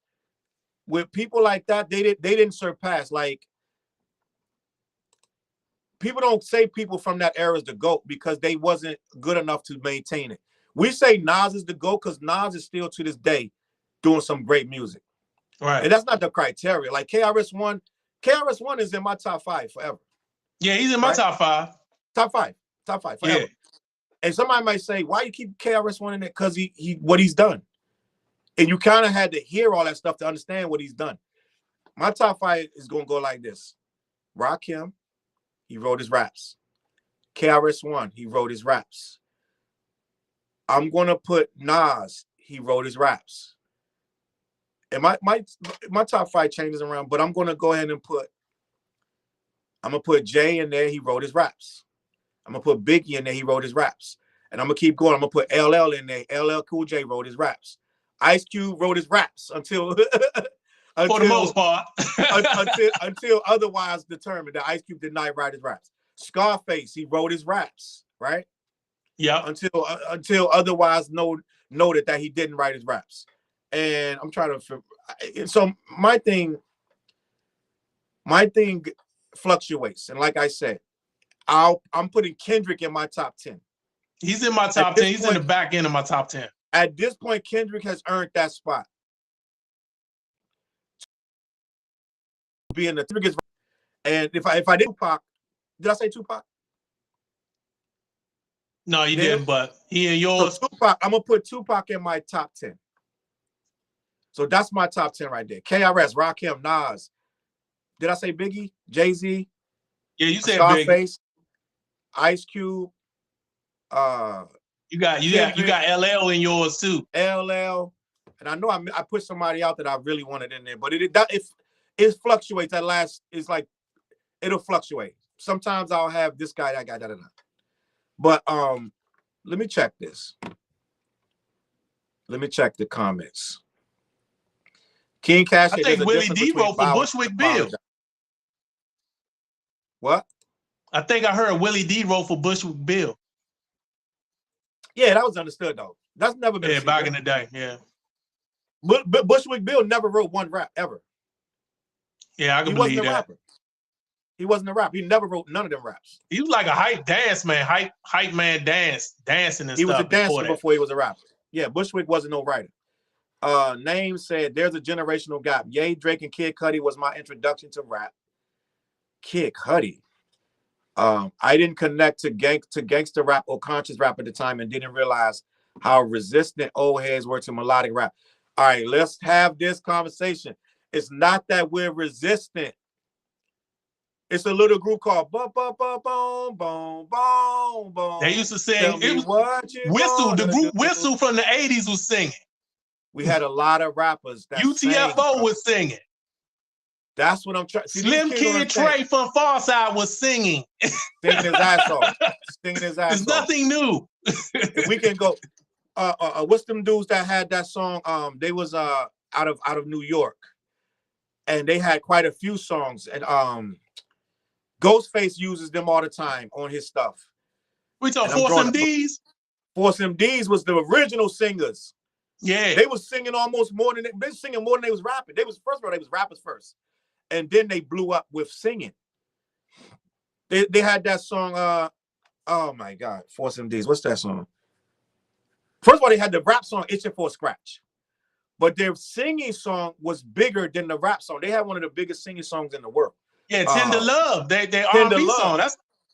with people like that, they didn't surpass. Like, people don't say people from that era is the GOAT because they wasn't good enough to maintain it. We say Nas is the GOAT because Nas is still to this day doing some great music. Right. And that's not the criteria. Like KRS-One is in my top 5 forever. Yeah, he's in my top 5. Top five forever. Yeah. And somebody might say, why you keep KRS-One in it? Because he what he's done. And you kind of had to hear all that stuff to understand what he's done. My top 5 is gonna go like this. Rakim, he wrote his raps. KRS-One, he wrote his raps. I'm gonna put Nas, he wrote his raps. And my top 5 changes around, but I'm gonna go ahead and put Jay in there, he wrote his raps. I'm gonna put Biggie in there, he wrote his raps. And I'm gonna keep going. I'm gonna put LL in there. LL Cool J wrote his raps. Ice Cube wrote his raps until for the most part. until otherwise determined that Ice Cube did not write his raps. Scarface, he wrote his raps, right? Yeah. Until otherwise noted that he didn't write his raps. And I'm trying to. So my thing fluctuates, and like I said, I'm putting Kendrick in my top 10. He's in my top 10. He's in the back end of my top 10. At this point, Kendrick has earned that spot. Being the biggest, and if I did Tupac, did I say Tupac? No, you didn't. But he and yours. So Tupac, I'm gonna put Tupac in my top 10. So that's my top 10 right there. KRS, Rakim, Nas. Did I say Biggie? Jay-Z? Yeah, you said Scarface, Biggie. Ice Cube. You got LL in yours too. LL, and I know I put somebody out that I really wanted in there, but it fluctuates. At last, it's like it'll fluctuate. Sometimes I'll have this guy, that guy, that. But let me check this. Let me check the comments. King Cash. I think Willie D wrote for Bushwick Bill. What? I think I heard Willie D wrote for Bushwick Bill. Yeah, that was understood though. That's never been. Yeah, back in the day. Yeah. But Bushwick Bill never wrote one rap ever. Yeah, I can believe that. Rapper. He wasn't a rapper. He never wrote none of them raps. He was like a hype dance man, hype man dancing and stuff. He was a dancer before he was a rapper. Yeah, Bushwick wasn't no writer. Name said there's a generational gap. Ye, Drake, and Kid Cudi was my introduction to rap. Kid Cudi. I didn't connect to gangster rap or conscious rap at the time and didn't realize how resistant old heads were to melodic rap. All right, let's have this conversation. It's not that we're resistant. It's a little group called Boom Boom Boom Boom Boom Boom Boom. They used to sing. It was Whistle. The group Whistle from the 80s was singing. We had a lot of rappers that UTFO was singing. That's what I'm trying. Slim Kid Trey from Farside was singing. Singing his ass off. Singing his ass off. It's nothing new. We can go. What's them dudes that had that song? They was out of New York, and they had quite a few songs. And Ghostface uses them all the time on his stuff. We talking Force MDs? Force MDs was the original singers. Yeah, they was singing almost more than they singing more than they was rapping. They was first of all they was rappers first. And then they blew up with singing. They had that song, oh my God, Force MDs. What's that song? First of all, they had the rap song Itching for a Scratch. But their singing song was bigger than the rap song. They had one of the biggest singing songs in the world. Yeah, Tender Love. They R&B song.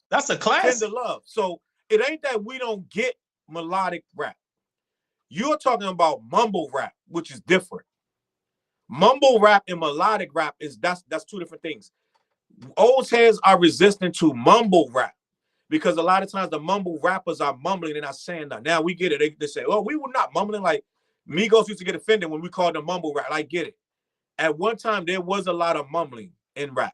That's a classic. Tender Love. So it ain't that we don't get melodic rap. You're talking about mumble rap, which is different. Mumble rap and melodic rap that's two different things. Old heads are resistant to mumble rap because a lot of times the mumble rappers are mumbling and not saying that. Now we get it. They say, "Oh, we were not mumbling." Like Migos used to get offended when we called them mumble rap. I get it. At one time, there was a lot of mumbling in rap.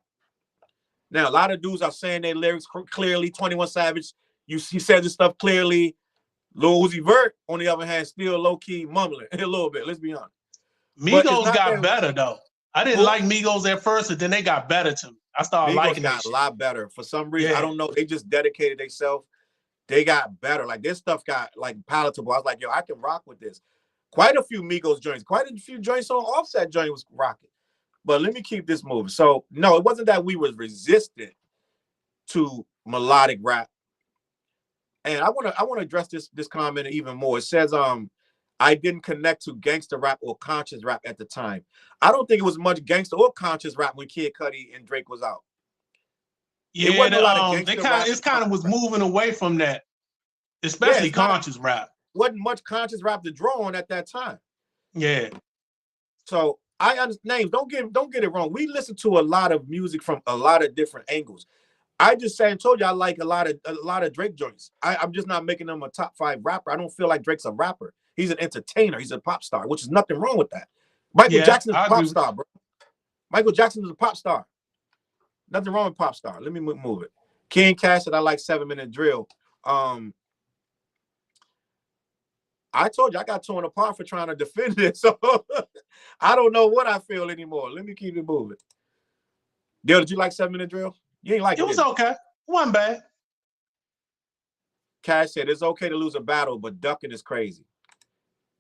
Now a lot of dudes are saying their lyrics clearly. 21 Savage, he says this stuff clearly. Lil Uzi Vert, on the other hand, still low key mumbling a little bit. Let's be honest. Migos got better though. I didn't like Migos at first, and then they got better to me. I started liking Migos got a lot better for some reason. I don't know. They just dedicated themselves. They got better. Like this stuff got like palatable. I was like, yo, I can rock with this. Quite a few Migos joints, quite a few joints on Offset joint was rocking. But let me keep this moving. So no, it wasn't that we was resistant to melodic rap. And I want to address this comment even more. It says I didn't connect to gangster rap or conscious rap at the time. I don't think it was much gangster or conscious rap when Kid Cudi and Drake was out. Yeah, it wasn't a lot of gangster rap. It kind of was moving away from that, especially conscious rap. Wasn't much conscious rap to draw on at that time. Yeah. So I understand. Don't get it wrong. We listen to a lot of music from a lot of different angles. I just told you I like a lot of Drake joints. I'm just not making him a top 5 rapper. I don't feel like Drake's a rapper. He's an entertainer. He's a pop star, which is nothing wrong with that. Michael Jackson is a pop star, bro. Michael Jackson is a pop star. Nothing wrong with pop star. Let me move it. King Cash said I like 7 Minute Drill. I told you I got torn apart for trying to defend it, so I don't know what I feel anymore. Let me keep it moving. Dale, did you like 7 Minute Drill? You ain't like it. It was okay. It wasn't bad. Cash said it's okay to lose a battle, but ducking is crazy.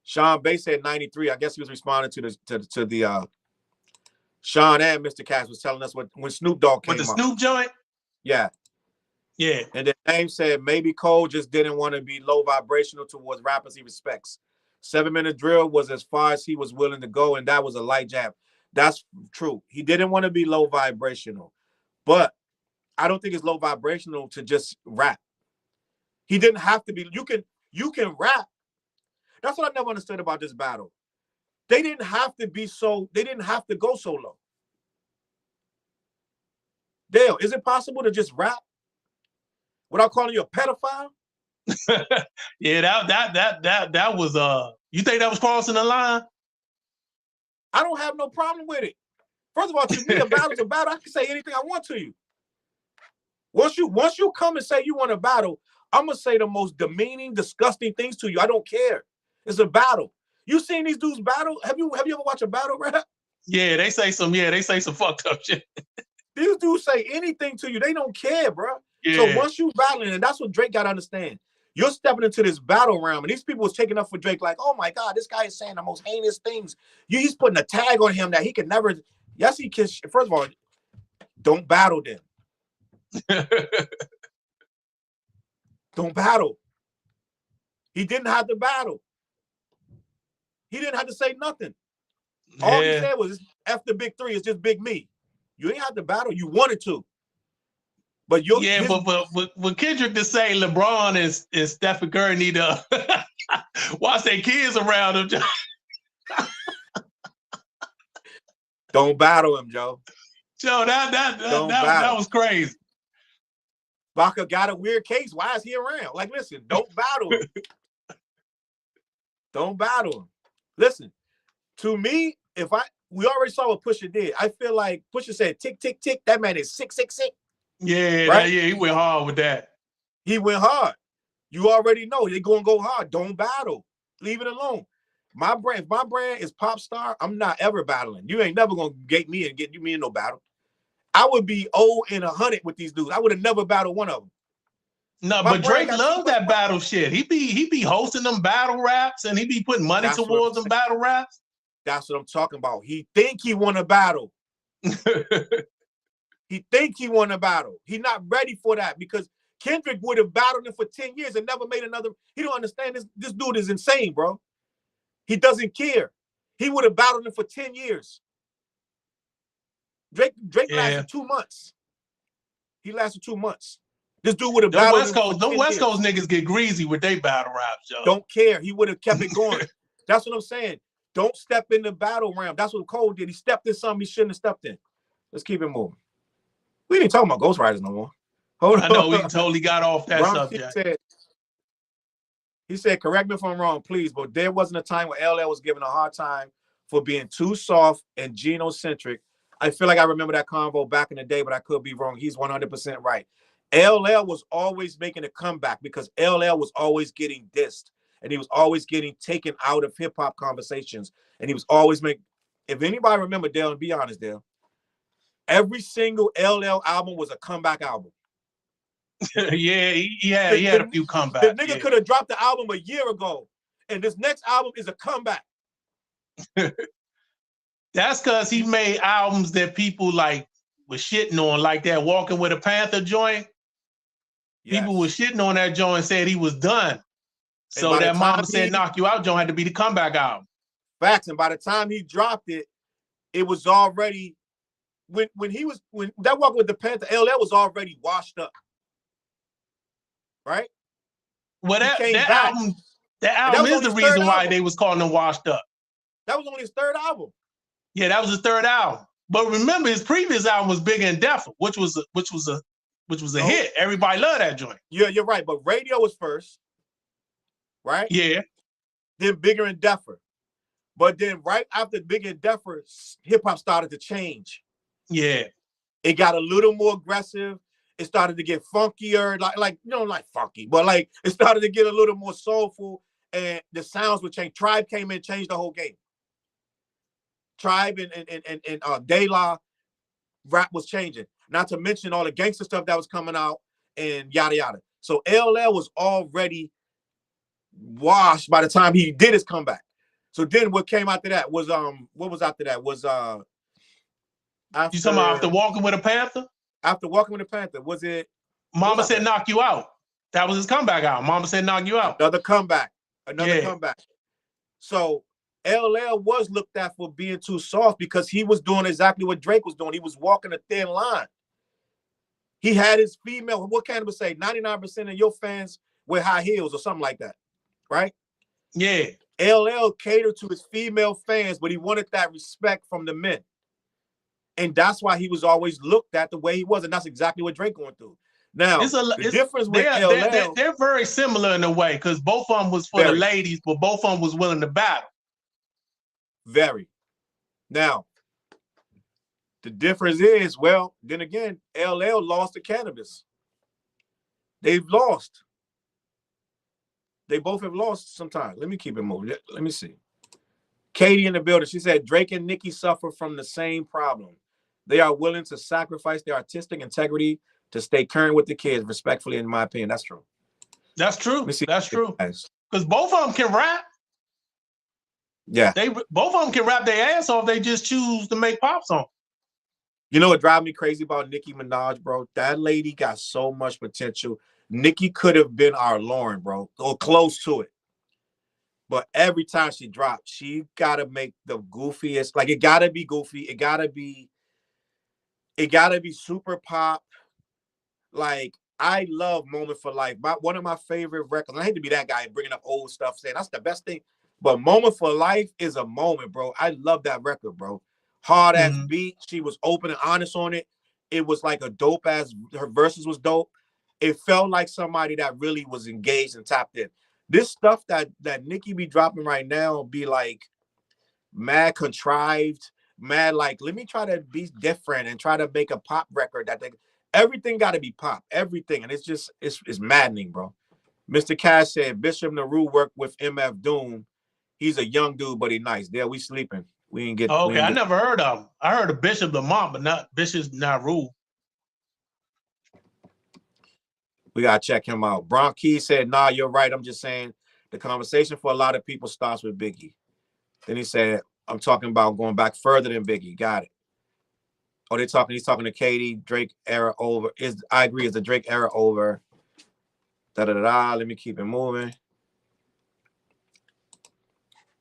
Sean Bay said 93. I guess he was responding to the Sean and Mr. Cash was telling us when Snoop Dogg came with the up. Snoop joint. Yeah. Yeah. And then James said maybe Cole just didn't want to be low vibrational towards rappers he respects. 7 Minute Drill was as far as he was willing to go, and that was a light jab. That's true. He didn't want to be low vibrational, but I don't think it's low vibrational to just rap. He didn't have to be. You can rap. That's what I never understood about this battle. They didn't have to be so. They didn't have to go so low. Dale, is it possible to just rap without calling you a pedophile? Yeah, that was you think that was crossing the line? I don't have no problem with it. First of all, to me, a battle's a battle. I can say anything I want to you. Once you come and say you want a battle, I'm gonna say the most demeaning, disgusting things to you. I don't care. It's a battle. You seen these dudes battle? Have you ever watched a battle rap? Yeah, they say some fucked up shit. These dudes say anything to you. They don't care, bro. Yeah. So once you battling, and that's what Drake got to understand. You're stepping into this battle realm, and these people was taking up for Drake like, oh my God, this guy is saying the most heinous things. He's putting a tag on him that he can never. Yes, he can. First of all, don't battle them. Don't battle. He didn't have to battle. He didn't have to say nothing. Yeah. All he said was, F the big 3, it's just big me. You ain't have to battle. You wanted to. But but Kendrick to say LeBron and Stephen Curry need to watch their kids around him. Don't battle him, Joe. Joe, that was crazy. Baca got a weird case. Why is he around? Like, listen, don't battle him. Don't battle him. Listen, to me, we already saw what Pusha did. I feel like Pusha said, tick, tick, tick. That man is 666. Yeah, right? He went hard with that. He went hard. You already know they're going to go hard. Don't battle. Leave it alone. If my brand is pop star, I'm not ever battling. You ain't never going to get me in no battle. I would be 0-100 with these dudes. I would have never battled one of them. No, but Drake loves that battle shit. He be hosting them battle raps, and he be putting money towards them battle raps. That's what I'm talking about. He think he won a battle. He think he won a battle. He's not ready for that because Kendrick would have battled him for 10 years and never made another. He don't understand this. This dude is insane, bro. He doesn't care. He would have battled him for 10 years. Drake lasted 2 months. He lasted 2 months. This dude would have them battled West Coast, them West Coast niggas get greasy with their battle raps, yo. Don't care. He would have kept it going. That's what I'm saying. Don't step in the battle round. That's what Cole did. He stepped in something he shouldn't have stepped in. Let's keep it moving. We didn't talk about ghostwriters no more. Hold on. I know we totally got off that subject. He said, correct me if I'm wrong, please, but there wasn't a time where LL was given a hard time for being too soft and genocentric. I feel like I remember that convo back in the day, but I could be wrong. He's 100% right. LL was always making a comeback because LL was always getting dissed, and he was always getting taken out of hip-hop conversations, and he was always making, if anybody remember, Dale, and be honest, Dale, every single LL album was a comeback album. Yeah, he had a few comebacks. The nigga could have dropped the album a year ago, and this next album is a comeback. That's because he made albums that people like was shitting on, like that Walking with a Panther joint. Yes. People was shitting on that joint and said he was done. So that Mama Said Knock You Out joint had to be the comeback album. Facts. And by the time he dropped it, it was already when that Walking with the Panther, LL was already washed up. Right? Well, that album is the reason why they was calling him washed up. That was only his third album. Yeah, that was his third album. But remember, his previous album was Bigger and Deffer, which was a hit. Everybody loved that joint. Yeah, you're right. But Radio was first, right? Yeah. Then Bigger and Deffer. But then right after Bigger and Deffer, hip hop started to change. Yeah. It got a little more aggressive. It started to get funkier, like funky, but like it started to get a little more soulful, and the sounds would change. Tribe came in, changed the whole game. Tribe and De La rap was changing. Not to mention all the gangster stuff that was coming out and yada yada. So LL was already washed by the time he did his comeback. So then what came after that was what was after that was after, you talking about after Walking with a Panther? After Walking with a Panther, was it Mama Said Knock You Out? That was his comeback album. Mama Said Knock You Out. Another comeback. So LL was looked at for being too soft because he was doing exactly what Drake was doing. He was walking a thin line. He had his female, what can I say? 99% of your fans wear high heels or something like that, right? Yeah. LL catered to his female fans, but he wanted that respect from the men. And that's why he was always looked at the way he was. And that's exactly what Drake going through. Now, the difference with LL... They're very similar in a way because both of them was for the ladies, but both of them was willing to battle. Very. Now, the difference is, well, then again, LL lost to Cannabis. They've lost. They both have lost sometimes. Let me keep it moving. Let me see. Katie in the building. She said, Drake and Nicki suffer from the same problem. They are willing to sacrifice their artistic integrity to stay current with the kids, respectfully, in my opinion. That's true. That's true. That's true. Because both of them can rap. Yeah. Both of them can rap their ass off. They just choose to make pop songs. You know what drives me crazy about Nicki Minaj, bro? That lady got so much potential. Nicki could have been our Lauren, bro, or close to it. But every time she drops, she gotta make the goofiest. Like, it gotta be goofy. It gotta be super pop. Like, I love Moment for Life. One of my favorite records. I hate to be that guy bringing up old stuff, saying that's the best thing. But Moment for Life is a moment, bro. I love that record, bro. Hard ass beat. She was open and honest on it. It was like a dope ass. Her verses was dope. It felt like somebody that really was engaged and tapped in. This stuff that Nicki be dropping right now be like mad contrived, mad like, let me try to be different and try to make a pop record everything got to be pop, everything. And it's maddening, bro. Mr. Cash said Bishop Nehru worked with MF Doom. He's a young dude, but he nice. There, we sleeping. We ain't get. Okay, I never heard of him. I heard of Bishop Lamont, but not Bishop Nehru. We gotta check him out. Bronk Key said, "Nah, you're right. I'm just saying the conversation for a lot of people starts with Biggie." Then he said, "I'm talking about going back further than Biggie." Got it. Oh, he's talking to Katie. Drake era over. I agree. Is the Drake era over? Let me keep it moving.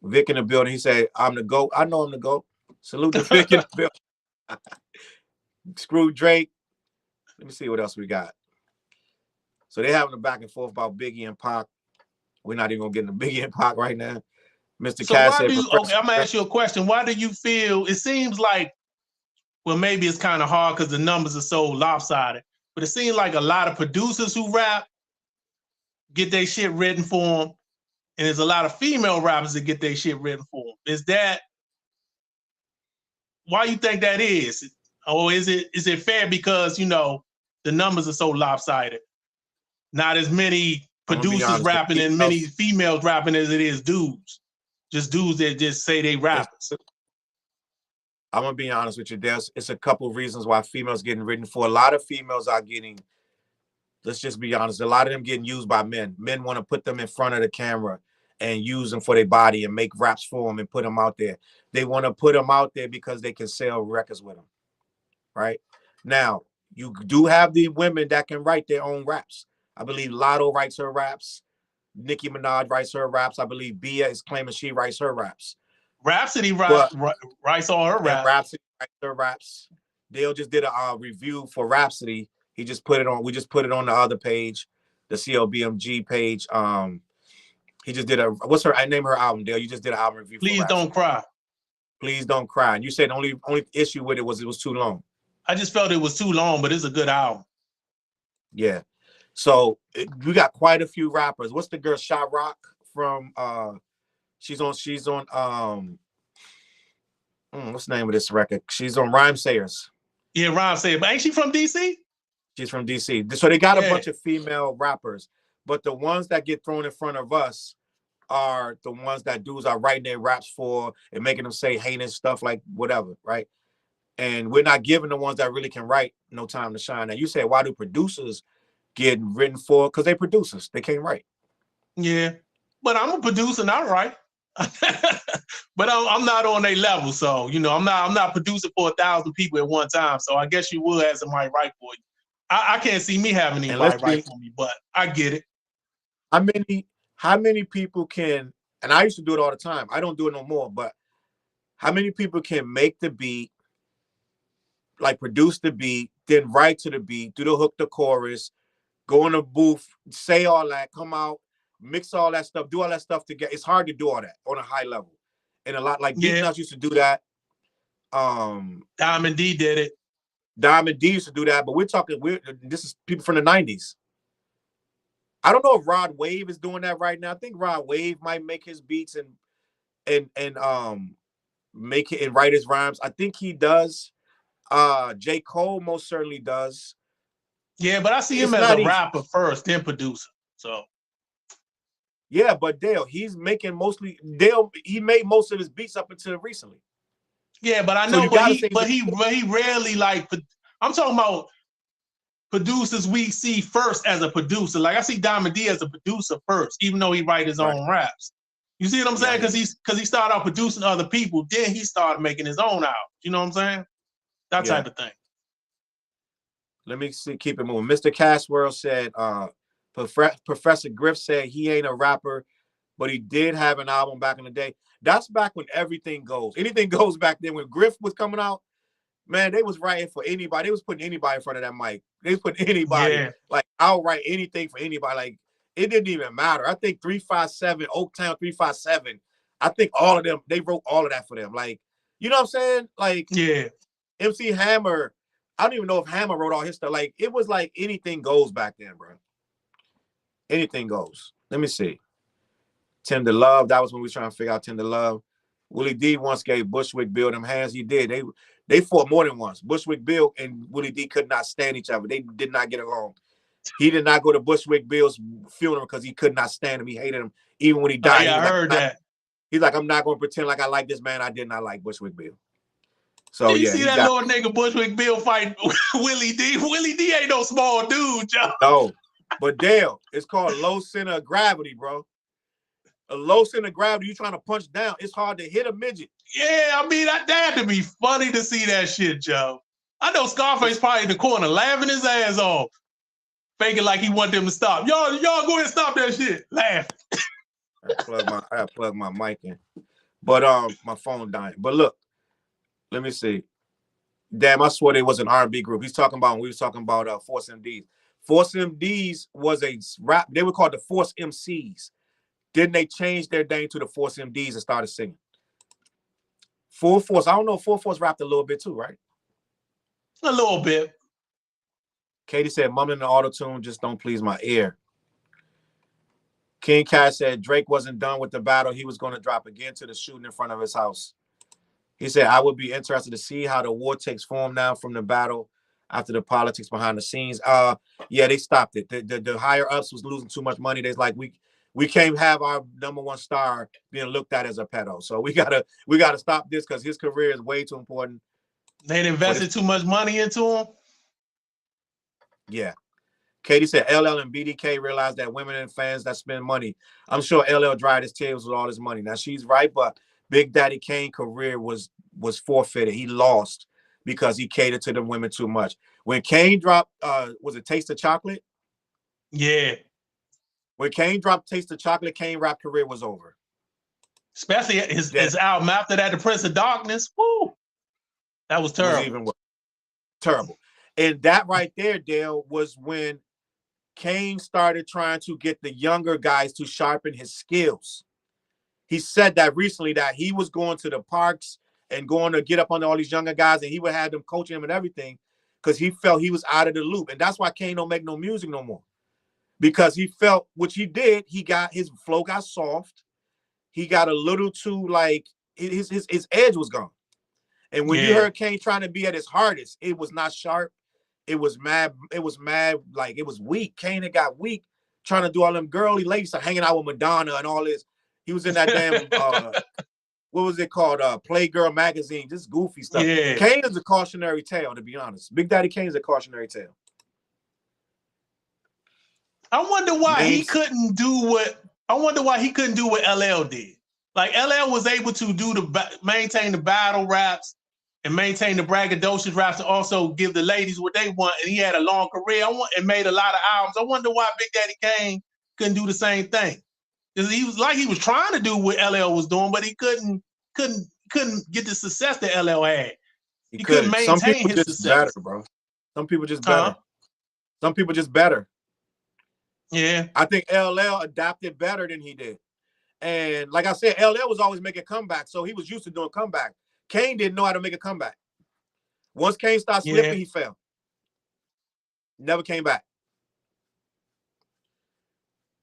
Vic in the building. He said, "I'm the GOAT." I know I'm the GOAT. Salute to Vic in the building. Screw Drake. Let me see what else we got. So they're having a back and forth about Biggie and Pac. We're not even gonna get into Biggie and Pac right now. Mr. So Cass why said, do you? Okay, I'm gonna ask you a question. Why do you feel? It seems like, well, maybe it's kind of hard because the numbers are so lopsided. But it seems like a lot of producers who rap get their shit written for them, and there's a lot of female rappers that get their shit written for them. Is that why you think that is? Or is it fair because, you know, the numbers are so lopsided? Not as many producers rapping and many females rapping as it is dudes. Just dudes that just say they rappers. I'm gonna be honest with you. It's a couple of reasons why females getting written for. A lot of females are getting, let's just be honest, a lot of them getting used by men. Men want to put them in front of the camera and use them for their body and make raps for them and put them out there. They want to put them out there because they can sell records with them, right? Now, you do have the women that can write their own raps. I believe Lotto writes her raps. Nicki Minaj writes her raps. I believe Bia is claiming she writes her raps. Rhapsody writes all her raps. Rhapsody writes her raps. Dale just did a review for Rhapsody. He just put it on. We just put it on the other page, the CLBMG page. He just did I name her album, Dale. You just did an album review. Please Don't Cry. Please Don't Cry. And you said the only issue with it was too long. I just felt it was too long, but it's a good album. Yeah. So we got quite a few rappers. What's the girl Shot Rock from? She's on what's the name of this record? She's on Rhyme Sayers. Yeah, Rhyme Sayers. But ain't she from DC? She's from DC. So they got a bunch of female rappers, but the ones that get thrown in front of us are the ones that dudes are writing their raps for and making them say heinous stuff like whatever, right? And we're not giving the ones that really can write no time to shine. Now you say, why do producers get written for? Because they producers, they can't write. Yeah, but I'm a producer and I write. But I'm not on their level, so you know I'm not producing for 1,000 people at one time. So I guess you will have somebody write for you. I can't see me having anybody write for me, but I get it. How many people can? And I used to do it all the time. I don't do it no more. But how many people can make the beat, like produce the beat, then write to the beat, do the hook, the chorus, go in the booth, say all that, come out, mix all that stuff, do all that stuff together. It's hard to do all that on a high level. And a lot like Beatnuts used to do that. Diamond D did it. Diamond D used to do that, but this is people from the 90s. I don't know if Rod Wave is doing that right now. I think Rod Wave might make his beats and make it and write his rhymes. I think he does. J. Cole most certainly does. Yeah, but I see him as a rapper first, then producer. So yeah, but Dale, he made most of his beats up until recently. Yeah, but I know, but he rarely like. I'm talking about producers we see first as a producer. Like I see Diamond D as a producer first, even though he write his own raps. You see what I'm saying? Because he started out producing other people, then he started making his own out. You know what I'm saying? That type of thing. Let me see. Keep it moving. Mr. Cashworld said, Professor Griff said he ain't a rapper, but he did have an album back in the day. That's back when everything goes. Anything goes back then. When Griff was coming out, man, they was writing for anybody. They was putting anybody in front of that mic. They was putting anybody. Yeah. Like, I'll write anything for anybody. Like, it didn't even matter. I think 357, Oaktown 357, I think all of them, they wrote all of that for them. Like, you know what I'm saying? Like, yeah. MC Hammer, I don't even know if Hammer wrote all his stuff. Like, it was like anything goes back then, bro. Anything goes. Let me see. Tender Love, that was when we were trying to figure out Tender Love. Willie D once gave Bushwick Bill them hands. He did. They fought more than once. Bushwick Bill and Willie D could not stand each other. They did not get along. He did not go to Bushwick Bill's funeral because he could not stand him. He hated him. Even when he died, I heard that. He's like, I'm not going to pretend like I like this man. I did not like Bushwick Bill. So you see that little nigga Bushwick Bill fight Willie D. Willie D ain't no small dude, Joe. No, but Dale, it's called low center of gravity, bro. A low center of gravity, you trying to punch down. It's hard to hit a midget. Yeah, I mean, that had to be funny to see that shit, Joe. I know Scarface probably in the corner laughing his ass off, faking like he want them to stop. Y'all go ahead and stop that shit. Laugh. I plug my mic in, but my phone dying. But look, let me see. Damn, I swear they was an R&B group. He's talking about when we was talking about Force MDs. Force MDs was a rap. They were called the Force MCs. Then they changed their name to the Force MDs and started singing. Full Force. I don't know. Full Force rapped a little bit too, right? A little bit. Katie said, mumbling the auto-tune just don't please my ear. King Cash said Drake wasn't done with the battle. He was going to drop again to the shooting in front of his house. He said, I would be interested to see how the war takes form now from the battle after the politics behind the scenes. Yeah, they stopped it. The higher ups was losing too much money. They're like, we can't have our #1 star being looked at as a pedo. So we gotta stop this because his career is way too important. They invested too much money into him. Yeah. Katie said LL and BDK realized that women and fans that spend money. I'm sure LL dried his tears with all his money. Now she's right, but Big Daddy Kane's career was forfeited. He lost because he catered to the women too much. When Kane dropped, was it Taste of Chocolate? Yeah. When Kane dropped Taste of Chocolate, Kane's rap career was over. Especially his album after that, The Prince of Darkness. Woo! That was terrible. Was even worse. Terrible. And that right there, Dale, was when Kane started trying to get the younger guys to sharpen his skills. He said that recently that he was going to the parks and going to get up on all these younger guys, and he would have them coaching him and everything because he felt he was out of the loop. And that's why Kane don't make no music no more. Because he felt, which he did, his flow got soft. He got a little too, like, his edge was gone. And when you heard Kane trying to be at his hardest, it was not sharp. It was mad, like it was weak. Kane had got weak trying to do all them girly ladies hanging out with Madonna and all this. He was in that damn what was it called? Playgirl magazine, just goofy stuff. Yeah. Kane is a cautionary tale, to be honest. Big Daddy Kane is a cautionary tale. I wonder why he couldn't do what LL did. Like LL was able to maintain the battle raps and maintain the braggadocious raps and also give the ladies what they want. And he had a long career and made a lot of albums. I wonder why Big Daddy Kane couldn't do the same thing. Because he was trying to do what LL was doing, but he couldn't get the success that LL had. He couldn't maintain his success. Better, bro. Some people just better. Some people just better. Yeah. I think LL adapted better than he did. And like I said, LL was always making comebacks, so he was used to doing comeback. Kane didn't know how to make a comeback. Once Kane started slipping, he fell. Never came back.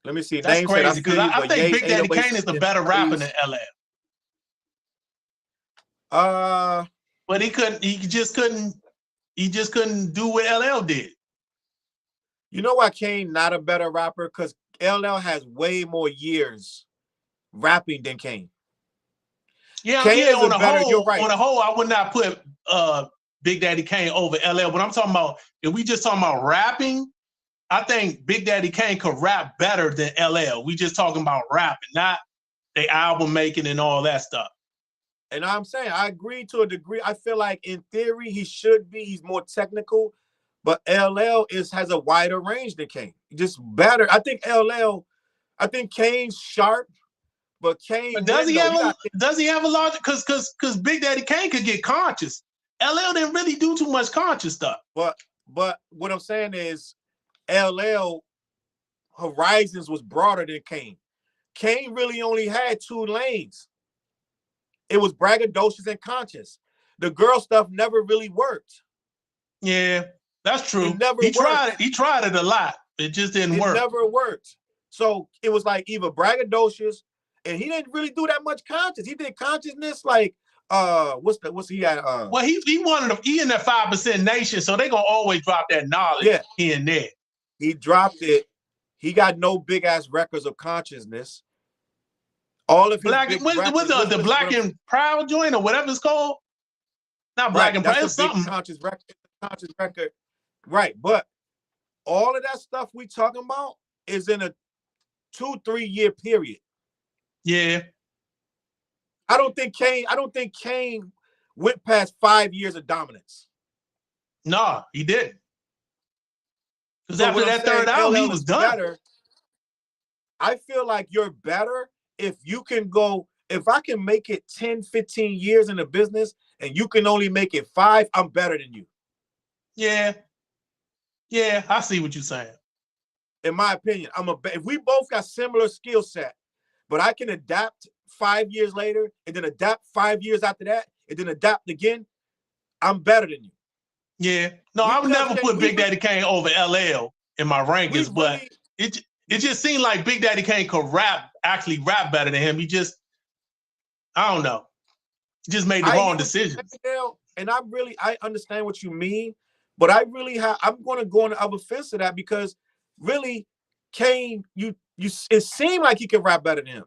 Let me see. That's crazy because I think Big Daddy Kane is a better rapper than LL. But he just couldn't do what LL did. You know why Kane not a better rapper? Because LL has way more years rapping than Kane. Yeah, on the whole, I would not put Big Daddy Kane over LL. But I'm talking about, if we just talking about rapping, I think Big Daddy Kane could rap better than LL. We just talking about rapping, not the album making and all that stuff. And I'm saying, I agree to a degree. I feel like in theory, he should be. He's more technical. But LL has a wider range than Kane. Just better. I think Kane's sharp, but Kane. But does he have a larger? Because Big Daddy Kane could get conscious. LL didn't really do too much conscious stuff. But what I'm saying is, LL horizons was broader than Kane. Kane really only had 2 lanes. It was braggadocious and conscious. The girl stuff never really worked. Yeah. That's true. He tried it. He tried it a lot. It just didn't work. It never worked. So it was like either braggadocious, and he didn't really do that much conscious. He did consciousness like what's he at? Well, he in that 5% nation, so they gonna always drop that knowledge here and there. He dropped it. He got no big ass records of consciousness. All of his the Black and Proud joint or whatever it's called. Not Black and Proud. It's something conscious record. Right, but all of that stuff we talking about is in a 2-3 year period. Yeah. I don't think Kane went past 5 years of dominance. No, he didn't. Because after that third album, he was done. Better. I feel like you're better if you can go, if I can make it 10, 15 years in the business and you can only make it 5, I'm better than you. Yeah. Yeah, I see what you're saying. In my opinion, if we both got similar skill set, but I can adapt 5 years later and then adapt 5 years after that and then adapt again, I'm better than you. Yeah. No, I would never put Big Daddy Kane over LL in my rankings, but it just seemed like Big Daddy Kane could actually rap better than him. He just, I don't know. He just made the wrong decisions. And I understand what you mean, but I'm going to go on the other fence of that because really, Kane, it seemed like he could rap better than him.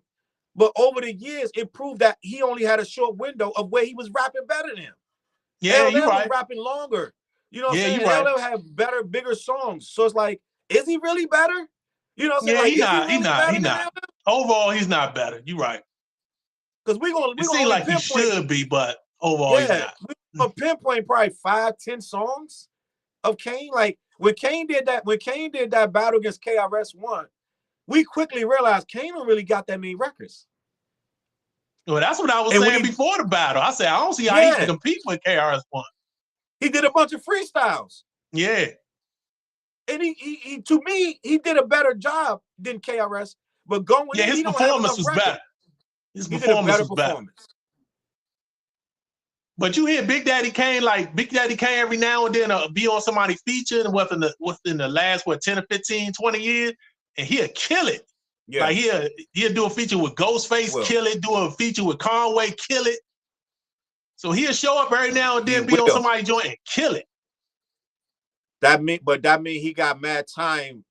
But over the years, it proved that he only had a short window of where he was rapping better than him. Yeah, you're right. was rapping longer. You know what I'm saying? Right. LL had better, bigger songs. So it's like, is he really better? You know what I'm saying? Yeah, like, he's not. Overall, he's not better. You're right. Because it seems like he should be, but overall, he's not. We're going to pinpoint probably 5-10 songs of Kane. Like when Kane did that battle against KRS-One, we quickly realized Kane don't really got that many records. Well, that's what I was saying before the battle. I said, I don't see how he can compete with KRS-One. He did a bunch of freestyles. Yeah. And he to me, he did a better job than KRS. But his performance was better. His performance was better. But you hear Big Daddy Kane every now and then be on somebody's feature within the last 10 or 15, 20 years, and he'll kill it. Yeah. Like he'll do a feature with Ghostface, kill it, do a feature with Conway, kill it. So he'll show up every now and then, be on somebody's joint and kill it. That mean he got mad time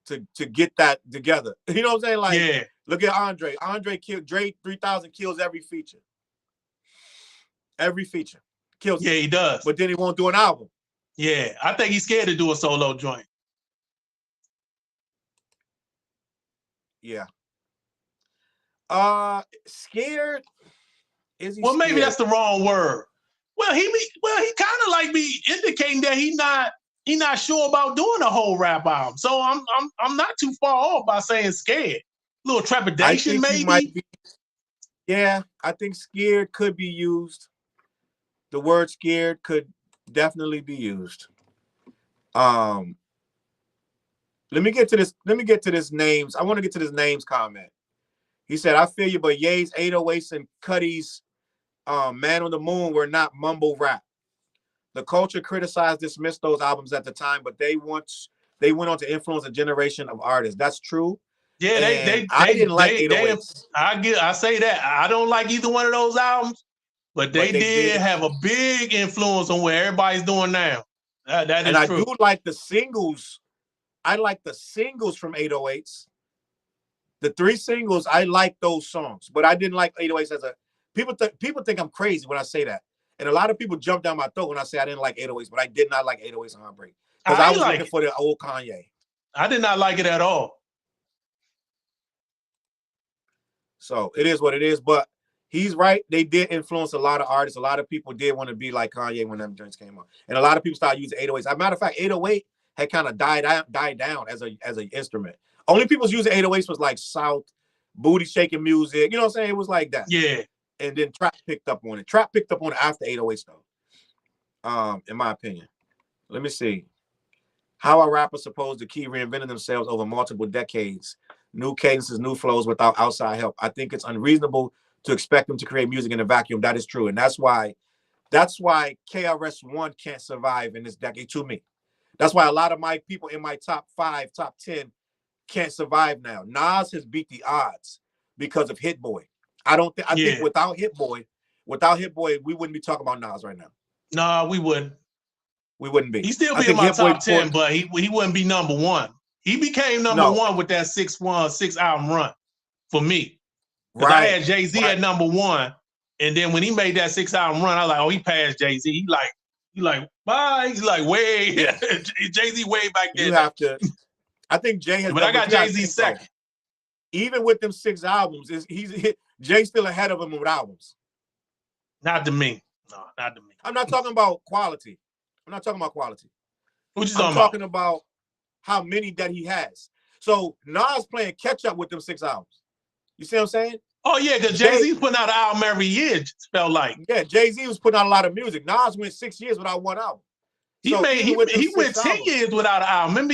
to get that together. You know what I'm saying? Like, look at Andre. Andre killed Dre 3000 kills every feature. Every feature. Kills. Yeah, he does. But then he won't do an album. Yeah, I think he's scared to do a solo joint. Yeah. Scared? Is he well, maybe scared? That's the wrong word. Well, he kind of like be indicating that he not sure about doing a whole rap album. So I'm not too far off by saying scared. A little trepidation, maybe. Yeah, I think scared could be used. The word scared could definitely be used. Let me get to this names. I want to get to this names comment. He said, I feel you, but Ye's 808s and Cuddy's Man on the Moon were not mumble rap. The culture criticized, dismissed those albums at the time, but they went on to influence a generation of artists. That's true. Yeah, I didn't like 808s. I say that. I don't like either one of those albums, but they did have a big influence on what everybody's doing now. That is true. And I do like the singles. I like the singles from 808s. The 3 singles, I like those songs, but I didn't like 808s as a people think I'm crazy when I say that. And a lot of people jump down my throat when I say I didn't like 808s, but I did not like 808s and Heartbreak. Because I was looking for the old Kanye. I did not like it at all. So it is what it is, but he's right. They did influence a lot of artists. A lot of people did want to be like Kanye when them joints came out. And a lot of people started using 808s. As a matter of fact, 808 had kind of died down as an instrument. Only people using 808s was like South, booty shaking music. You know what I'm saying? It was like that. Yeah. And then Trap picked up on it. Trap picked up on it after 808s though. In my opinion. Let me see. How are rappers supposed to keep reinventing themselves over multiple decades? New cadences, new flows without outside help. I think it's unreasonable to expect them to create music in a vacuum. That is true. And that's why KRS-One can't survive in this decade to me. That's why a lot of my people in my top 5, top 10 can't survive now. Nas has beat the odds because of Hit Boy. I think without Hit Boy, we wouldn't be talking about Nas right now. No, we wouldn't. We wouldn't be. He still be in my top 10, but he wouldn't be number 1. He became number 1 with that 6 album run for me. Because I had Jay-Z at number 1, and then when he made that 6 album run, I was like, oh, he passed Jay-Z. He like, bye. He's like, way. Yeah. Jay-Z way back there. You have to. I think Jay has. But I got Jay-Z second. Even with them 6 albums, Jay's still ahead of him with albums. Not to me. No, not to me. I'm not talking about quality. What you talking talking about how many that he has. So Nas playing catch up with them 6 albums. You see what I'm saying? Oh yeah, because Jay-Z's putting out an album every year, it felt like. Yeah, Jay-Z was putting out a lot of music. Nas went 6 years without 1 album. He went 10 years without an album. Remember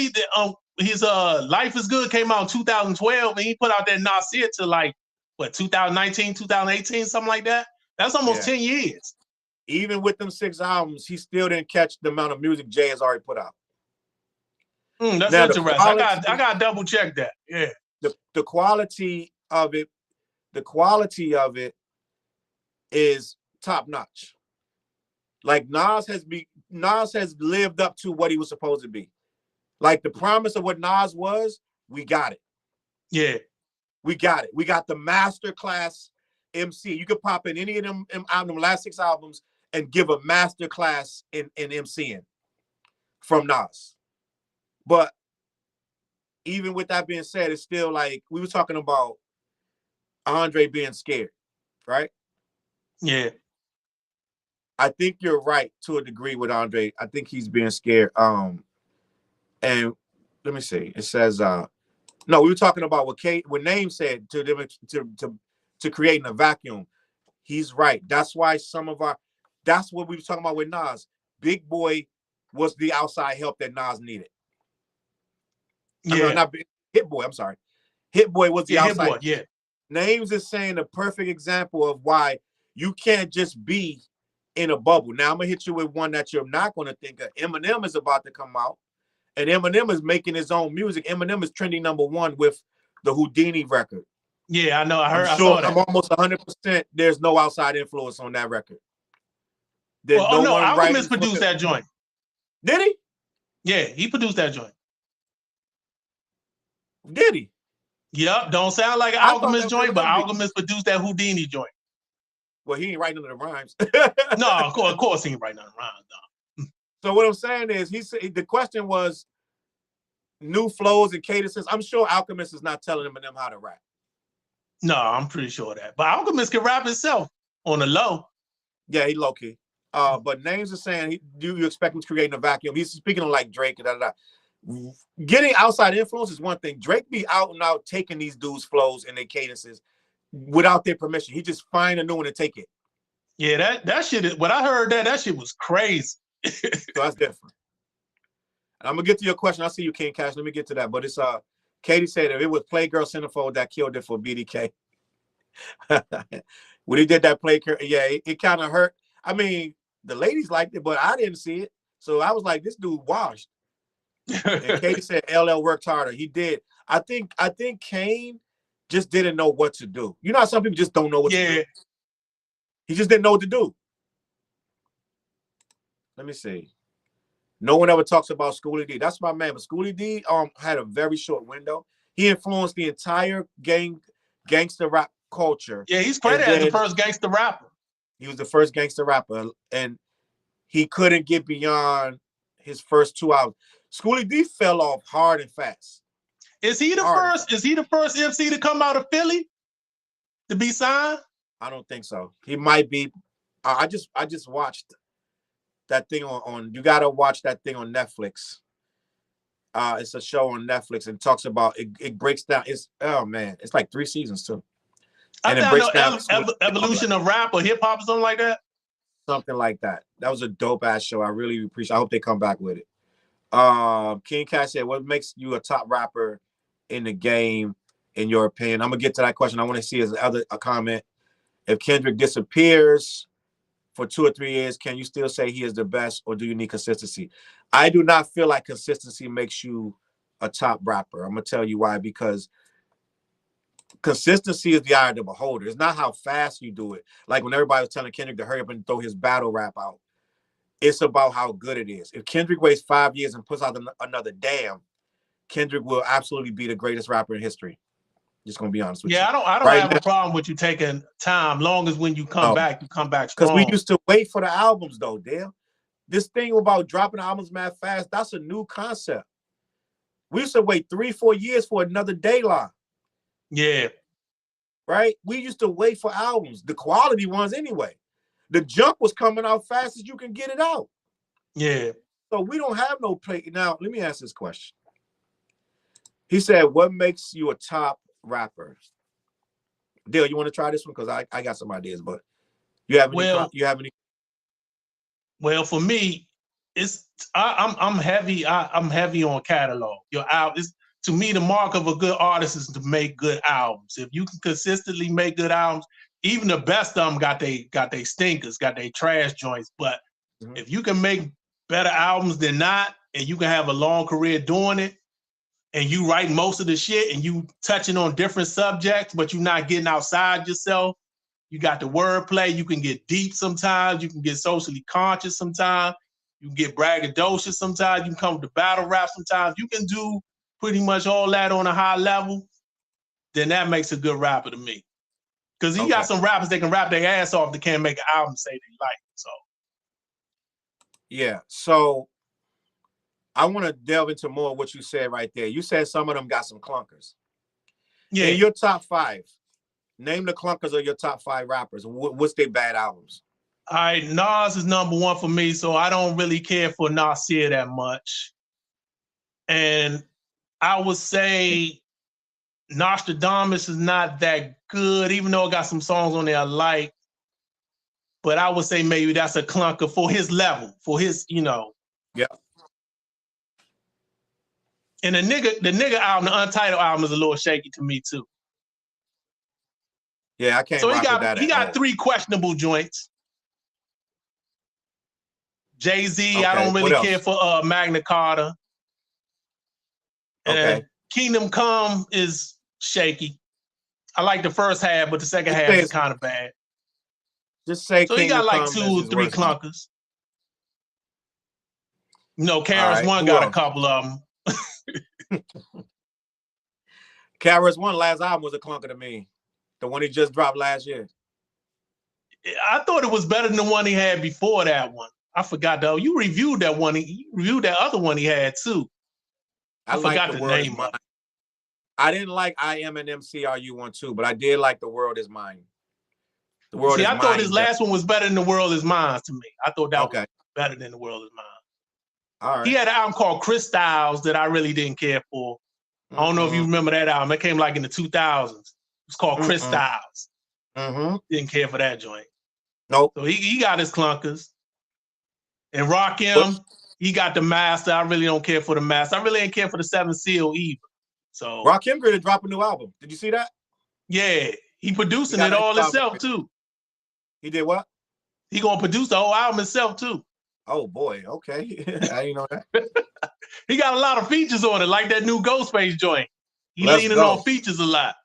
his Life is Good came out in 2012 and he put out that Nasir to like what 2019, 2018, something like that. That's almost 10 years. Even with them 6 albums, he still didn't catch the amount of music Jay has already put out. That's now, interesting. I got to double check that. Yeah. The quality of it, is top notch. Like Nas has lived up to what he was supposed to be. Like the promise of what Nas was, we got it. Yeah. We got it. We got the masterclass MC. You could pop in any of them last 6 albums and give a masterclass in MCing from Nas. But even with that being said, it's still like we were talking about Andre being scared, right? Yeah. I think you're right to a degree with Andre. I think he's being scared. And let me see. It says, no, we were talking about what Name said to them to creating a vacuum. He's right. That's why that's what we were talking about with Nas. Big Boy was the outside help that Nas needed. Yeah. Not Hit Boy. I'm sorry. Hit Boy was the outside. Hit Boy, yeah. Names is saying a perfect example of why you can't just be in a bubble. Now I'm gonna hit you with one that you're not gonna think of. Eminem is about to come out, and Eminem is making his own music. Eminem is trending #1 with the Houdini record. Yeah, I know. I saw that. I'm almost 100%. There's no outside influence on that record. There's no one Alchemist produced that joint. Did he? Yeah, he produced that joint. Did he? Yep. Don't sound like an Alchemist joint, but Alchemist produced that Houdini joint. Well, he ain't writing none of the rhymes. No, of course he ain't writing none of the rhymes. No. So what I'm saying is, the question was new flows and cadences. I'm sure Alchemist is not telling Eminem how to rap. No, I'm pretty sure of that. But Alchemist can rap himself on the low. Yeah, he low key. But Names is saying, do you expect him to create in a vacuum? He's speaking on like Drake and Getting outside influence is one thing. Drake be out and out taking these dudes' flows and their cadences without their permission. He just find a new one and take it. Yeah, that shit is, when I heard that shit was crazy. So that's different. I'm gonna get to your question. I see you, King Cash. Let me get to that. But it's Katie said if it was Playgirl Centerfold that killed it for BDK. When he did that Playgirl, yeah, it kind of hurt. I mean, the ladies liked it, but I didn't see it. So I was like, this dude washed. And Katie said LL worked harder. He did. I think Kane just didn't know what to do. You know how some people just don't know what to do? He just didn't know what to do. Let me see. No one ever talks about Schoolie D. That's my man. But Schoolie D had a very short window. He influenced the entire gangster rap culture. Yeah, he's credited as the first gangster rapper. He was the first gangster rapper, and he couldn't get beyond his first 2 albums. Schoolie D fell off hard and fast. Is he the first MC to come out of Philly to be signed? I don't think so. He might be. I just watched that thing on you gotta watch that thing on Netflix. It's a show on Netflix and talks about it breaks down. It's it's like 3 seasons too. And it breaks down evolution of rap or hip hop or something like that. Something like that. That was a dope ass show. I really appreciate. I hope they come back with it. King Cash said, "What makes you a top rapper in the game, in your opinion?" I'm gonna get to that question. I want to see a comment. If Kendrick disappears for 2 or 3 years, can you still say he is the best, or do you need consistency? I do not feel like consistency makes you a top rapper. I'm gonna tell you why. Because consistency is the eye of the beholder. It's not how fast you do it. Like when everybody was telling Kendrick to hurry up and throw his battle rap out. It's about how good it is. If Kendrick waits 5 years and puts out another damn, Kendrick will absolutely be the greatest rapper in history. Just gonna be honest with you. Yeah, I don't have a problem with you taking time, long as when you come back, you come back strong. Because we used to wait for the albums, though, Dale. This thing about dropping albums mad fast, that's a new concept. We used to wait 3-4 years for another Daylight. Yeah. Right? We used to wait for albums, the quality ones anyway. The junk was coming out fast as you can get it out. Yeah. So we don't have no play. Now, let me ask this question. He said, what makes you a top rapper? Dale, you want to try this one? Because I got some ideas, but you have any? Well, for me, I'm heavy. I'm heavy on catalog. Your album is, to me, the mark of a good artist is to make good albums. If you can consistently make good albums, even the best of them got they stinkers, got they trash joints. But if you can make better albums than not, and you can have a long career doing it, and you write most of the shit, and you touching on different subjects, but you're not getting outside yourself. You got the wordplay. You can get deep sometimes. You can get socially conscious sometimes. You can get braggadocious sometimes. You can come to battle rap sometimes. You can do pretty much all that on a high level. Then that makes a good rapper to me. Because you got some rappers that can rap their ass off that can't make an album say they like it. So yeah. So I want to delve into more of what you said right there. You said some of them got some clunkers. Yeah. In your top 5, name the clunkers of your top 5 rappers. What's their bad albums? All right, Nas is number 1 for me, so I don't really care for Nasir that much. And I would say Nostradamus is not that good, even though it got some songs on there I like. But I would say maybe that's a clunker for his level, for his, Yeah. And the nigga album, the Untitled album, is a little shaky to me too. Yeah, I can't. So he got 3 questionable joints. Jay-Z, I don't really care for Magna Carta. And Kingdom Come is shaky. I like the first half, but the second half is kind of bad. Just say so. He got like 2 or 3 clunkers. KRS-One got a couple of them. KRS-One last album was a clunker to me. The one he just dropped last year. I thought it was better than the one he had before that one. I forgot though. You reviewed that one. You reviewed that other one he had too. I forgot the name of it. I didn't like I Am an MCRU one too, but I did like The World Is Mine. The World Is Mine. I thought his last one was better than The World Is Mine to me. I thought that was better than The World Is Mine. All right. He had an album called Chris Styles that I really didn't care for. I don't know if you remember that album. It came like in the 2000s. It's called Chris Styles. Didn't care for that joint. Nope. So he got his clunkers. And Rakim, he got the Master. I really don't care for the Master. I really didn't care for the 7 Seal either. So Rakim going to drop a new album. Did you see that? Yeah, he producing it all himself too. He did what? He gonna produce the whole album himself too. Oh boy, okay. I didn't know that. He got a lot of features on it, like that new Ghostface joint. He leaning on features a lot.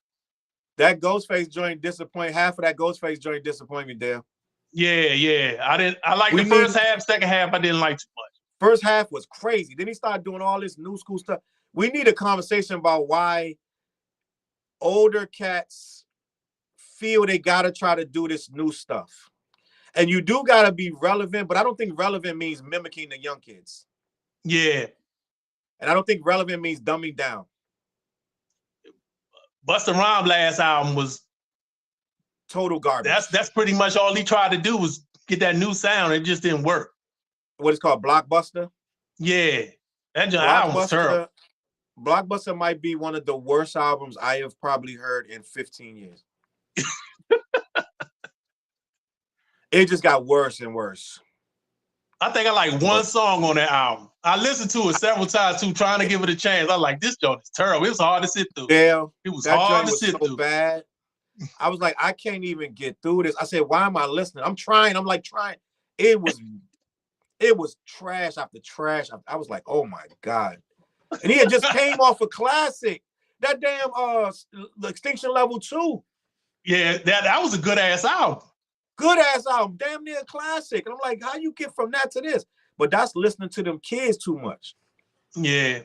That Ghostface joint disappointed. Half of that Ghostface joint disappointed me, Dale. Yeah. I like the first half, second half I didn't like too much. First half was crazy. Then he started doing all this new school stuff. We need a conversation about why older cats feel they gotta try to do this new stuff. And you do gotta be relevant, but I don't think relevant means mimicking the young kids. Yeah. And I don't think relevant means dumbing down. Busta Rhymes' last album was total garbage. That's pretty much all he tried to do was get that new sound. It just didn't work. What is called Blockbuster? Yeah. That album was terrible. Blockbuster might be one of the worst albums I have probably heard in 15 years. It just got worse and worse. I think I like one song on that album. I listened to it several times too, trying to give it a chance. I like, this joint is terrible. It was hard to sit through. Yeah, it was hard to sit through. Bad. I was like, I can't even get through this. I said, why am I listening? I'm trying. I'm like trying. It was trash after trash. I was like, oh my God. And he had just came off a classic. That damn Extinction Level 2. Yeah, that was a good ass album. Good ass album, damn near classic. And I'm like, how you get from that to this? But that's listening to them kids too much. Yeah.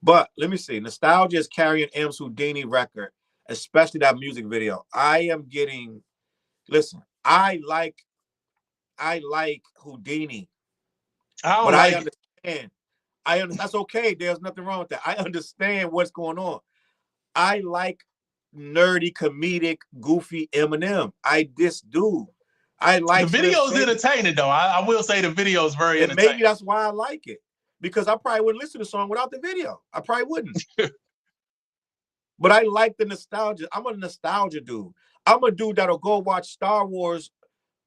But let me see. Nostalgia is carrying M's Houdini record, especially that music video. I like Houdini. I understand. That's okay. There's nothing wrong with that. I understand what's going on. I like nerdy, comedic, goofy Eminem. I just do. I like the video is entertaining though. I will say the video is very entertaining. Maybe that's why I like it, because I probably wouldn't listen to the song without the video. I probably wouldn't. But I like the nostalgia. I'm a nostalgia dude. I'm a dude that'll go watch Star Wars,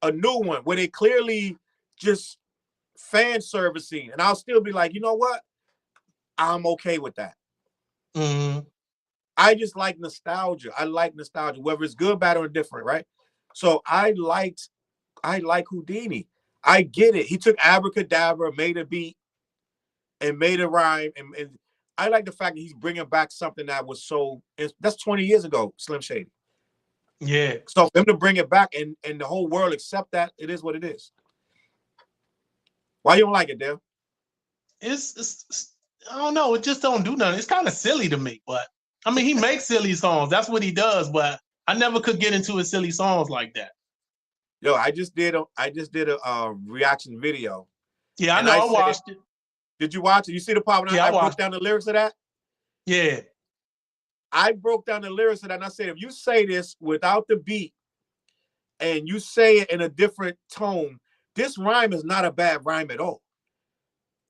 a new one, where they clearly just fan servicing, and I'll still be like, you know what? I'm okay with that. I just like nostalgia. I like nostalgia, whether it's good, bad, or different, right? So I like Houdini. I get it. He took abracadabra, made a beat, and made a rhyme, and I like the fact that he's bringing back something that was that's 20 years ago, Slim Shady. Yeah. So for him to bring it back and the whole world accept that, it is what it is. Why you don't like it, Dale? It's I don't know. It just don't do nothing. It's kind of silly to me, but I mean, he makes silly songs. That's what he does. But I never could get into his silly songs like that. Yo, I just did a reaction video. Yeah, I know. I watched it. Did you watch it? You see the part when I broke down the lyrics of that? Yeah. I broke down the lyrics of that, and I said, if you say this without the beat and you say it in a different tone, this rhyme is not a bad rhyme at all.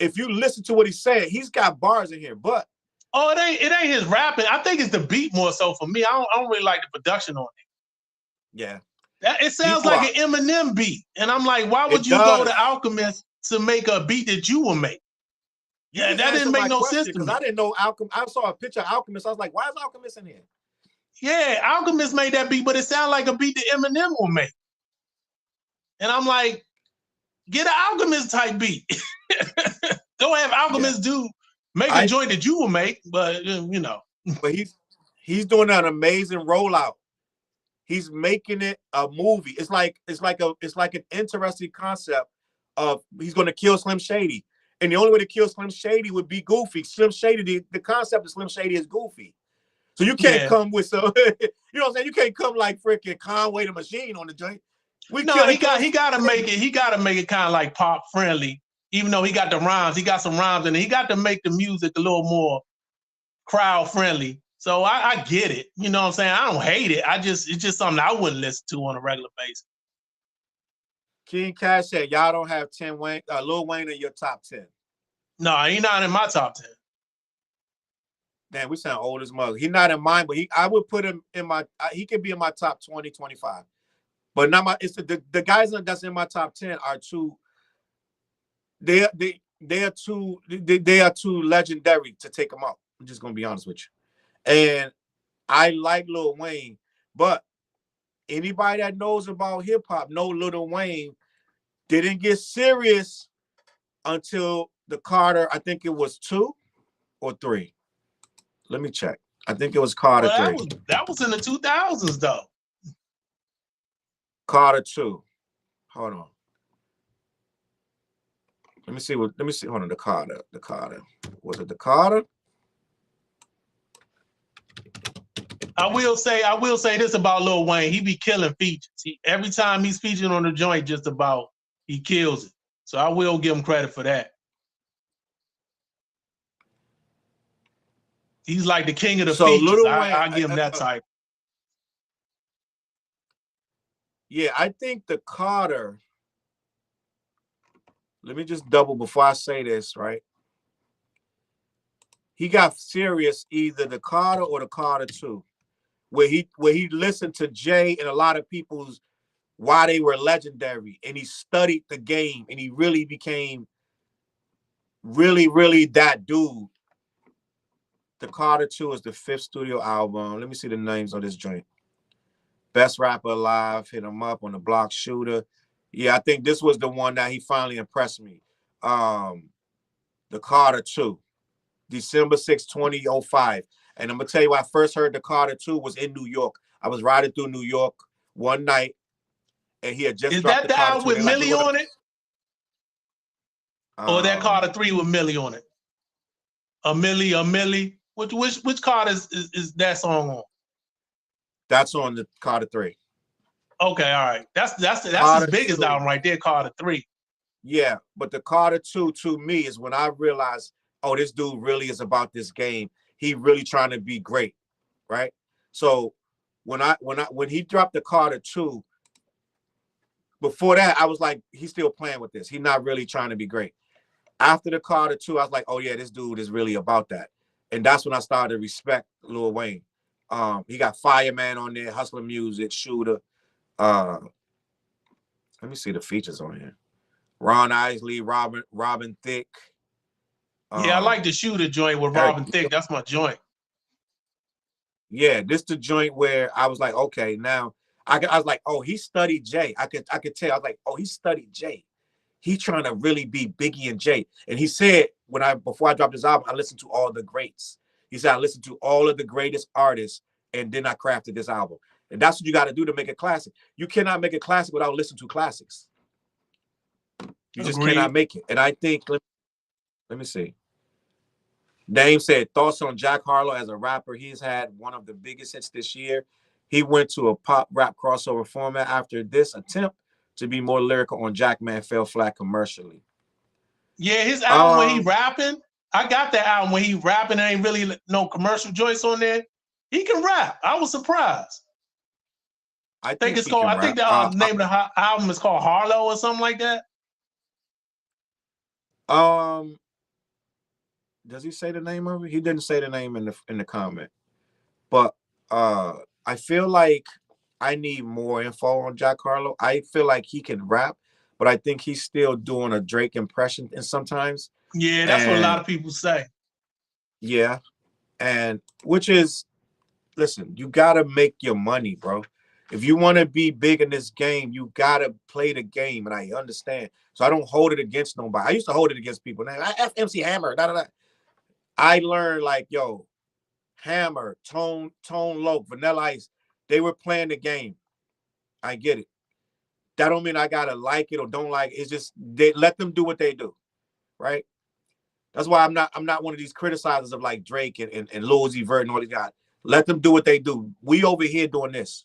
If you listen to what he said, he's got bars in here, but it ain't his rapping. I think it's the beat more so for me. I don't really like the production on it. Yeah. It sounds like an Eminem beat. And I'm like, why would you go to Alchemist to make a beat that you will make? Yeah, that didn't make no sense to me. I didn't know Alchemist. I saw a picture of Alchemist. I was like, why is Alchemist in here? Yeah, Alchemist made that beat, but it sounded like a beat that Eminem will make. And I'm like, get an Alchemist type beat. Don't have Alchemist make a joint that you will make, but you know. But he's doing an amazing rollout. He's making it a movie. It's like an interesting concept of he's going to kill Slim Shady, and the only way to kill Slim Shady would be goofy. Slim Shady, the concept of Slim Shady is goofy, so you can't come with some. You know what I'm saying? You can't come like freaking Conway the Machine on the joint. He got to make it. He got to make it kind of like pop friendly, even though he got the rhymes. He got some rhymes, and he got to make the music a little more crowd friendly. So I get it. You know what I'm saying? I don't hate it. It's just something I wouldn't listen to on a regular basis. King Cash said, y'all don't have Lil Wayne in your top 10. No, he's not in my top 10. Damn, we sound old as mother. He's not in mine, but I would put him in my, he could be in my top 20, 25. But not my, it's the guys that's in my top 10 are too, they are too legendary to take them out. I'm just going to be honest with you. And I like Lil Wayne, but anybody that knows about hip hop know Lil Wayne didn't get serious until the Carter. I think it was 2 or 3. Let me check. I think it was Carter 3. That was in the 2000s though. Carter 2. Hold on. Let me see. Hold on. The Carter. Was it the Carter? I will say this about Lil Wayne. He be killing features. Every time he's featured on the joint, just about he kills it. So I will give him credit for that. He's like the king of the features. I give him that type. Yeah, I think the Carter. Let me just double before I say this, right? He got serious either the Carter or the Carter 2. Where he listened to Jay and a lot of people's why they were legendary, and he studied the game, and he really became really that dude. The Carter 2 is the 5th studio album. Let me see the names on this joint. Best Rapper Alive, Hit 'Em Up, On the Block, Shooter. Yeah, I think this was the one that he finally impressed me. The Carter 2, December 6, 2005. And I'm going to tell you, when I first heard the Carter 2 was in New York. I was riding through New York one night, and he had just dropped the Carter 2. Is that the album with Millie on it? Or that Carter 3 with Millie on it? A Millie. Which Carter is that song on? That's on the Carter 3. Okay, all right. That's his biggest album right there, Carter 3. Yeah, but the Carter 2 to me is when I realized, oh, this dude really is about this game. He really trying to be great, right? So when he dropped the Carter 2, before that, I was like, he's still playing with this. He's not really trying to be great. After the Carter 2, I was like, oh yeah, this dude is really about that. And that's when I started to respect Lil Wayne. He got Fireman on there, Hustler Music, Shooter. Let me see the features on here. Ron Isley, Robin Thicke. Yeah, I like the Shooter joint with Robin Thicke. That's my joint. Yeah, this the joint where I was like, okay, now I was like, oh, he studied Jay. I could tell. I was like, oh, he studied Jay. He trying to really be Biggie and Jay. And he said before I dropped this album, I listened to all the greats. He said I listened to all of the greatest artists, and then I crafted this album. And that's what you got to do to make a classic. You cannot make a classic without listening to classics. You just cannot make it. And I think, let me see. Dame said, thoughts on Jack Harlow as a rapper. He's had one of the biggest hits this year. He went to a pop rap crossover format after this attempt to be more lyrical on Jack Man fell flat commercially. Yeah, his album when he rapping, I got that album when he rapping. There ain't really no commercial joints on there. He can rap. I was surprised. I think it's called. I think the name of the album is called Harlow or something like that. Does he say the name of it? He didn't say the name in the comment. But I feel like I need more info on Jack Harlow. I feel like he can rap, but I think he's still doing a Drake impression and sometimes. Yeah, that's what a lot of people say. Yeah. And which is, listen, you gotta make your money, bro. If you want to be big in this game, you gotta play the game, and I understand. So I don't hold it against nobody. I used to hold it against people. Now, MC Hammer, I learned like, yo, Hammer, Tone Loc, Vanilla Ice, they were playing the game. I get it. That don't mean I gotta like it or don't like it. It's just they let them do what they do, right? That's why I'm not one of these criticizers of like Drake and Lil Uzi Vert and all these guys. Let them do what they do. We over here doing this.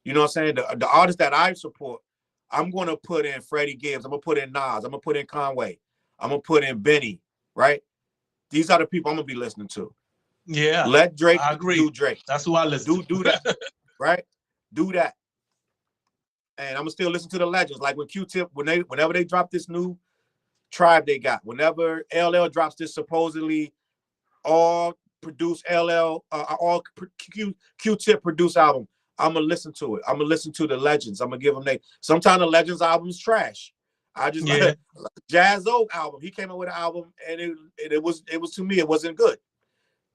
You know what I'm saying? The artists that I support, I'm going to put in Freddie Gibbs. I'm going to put in Nas. I'm going to put in Conway. I'm going to put in Benny, right? These are the people I'm going to be listening to. Yeah. Let Drake do Drake. That's who I listen to. Do that, right? Do that. And I'm going to still listen to the legends. Like when Q-Tip, whenever they drop this new tribe they got, whenever LL drops this supposedly all produced all Q-Tip produced album, I'm gonna listen to it. I'm gonna listen to the legends. I'm gonna give them names. Sometimes the legends album's trash. I just like Jazz Oak album. He came out with an album and it was to me it wasn't good.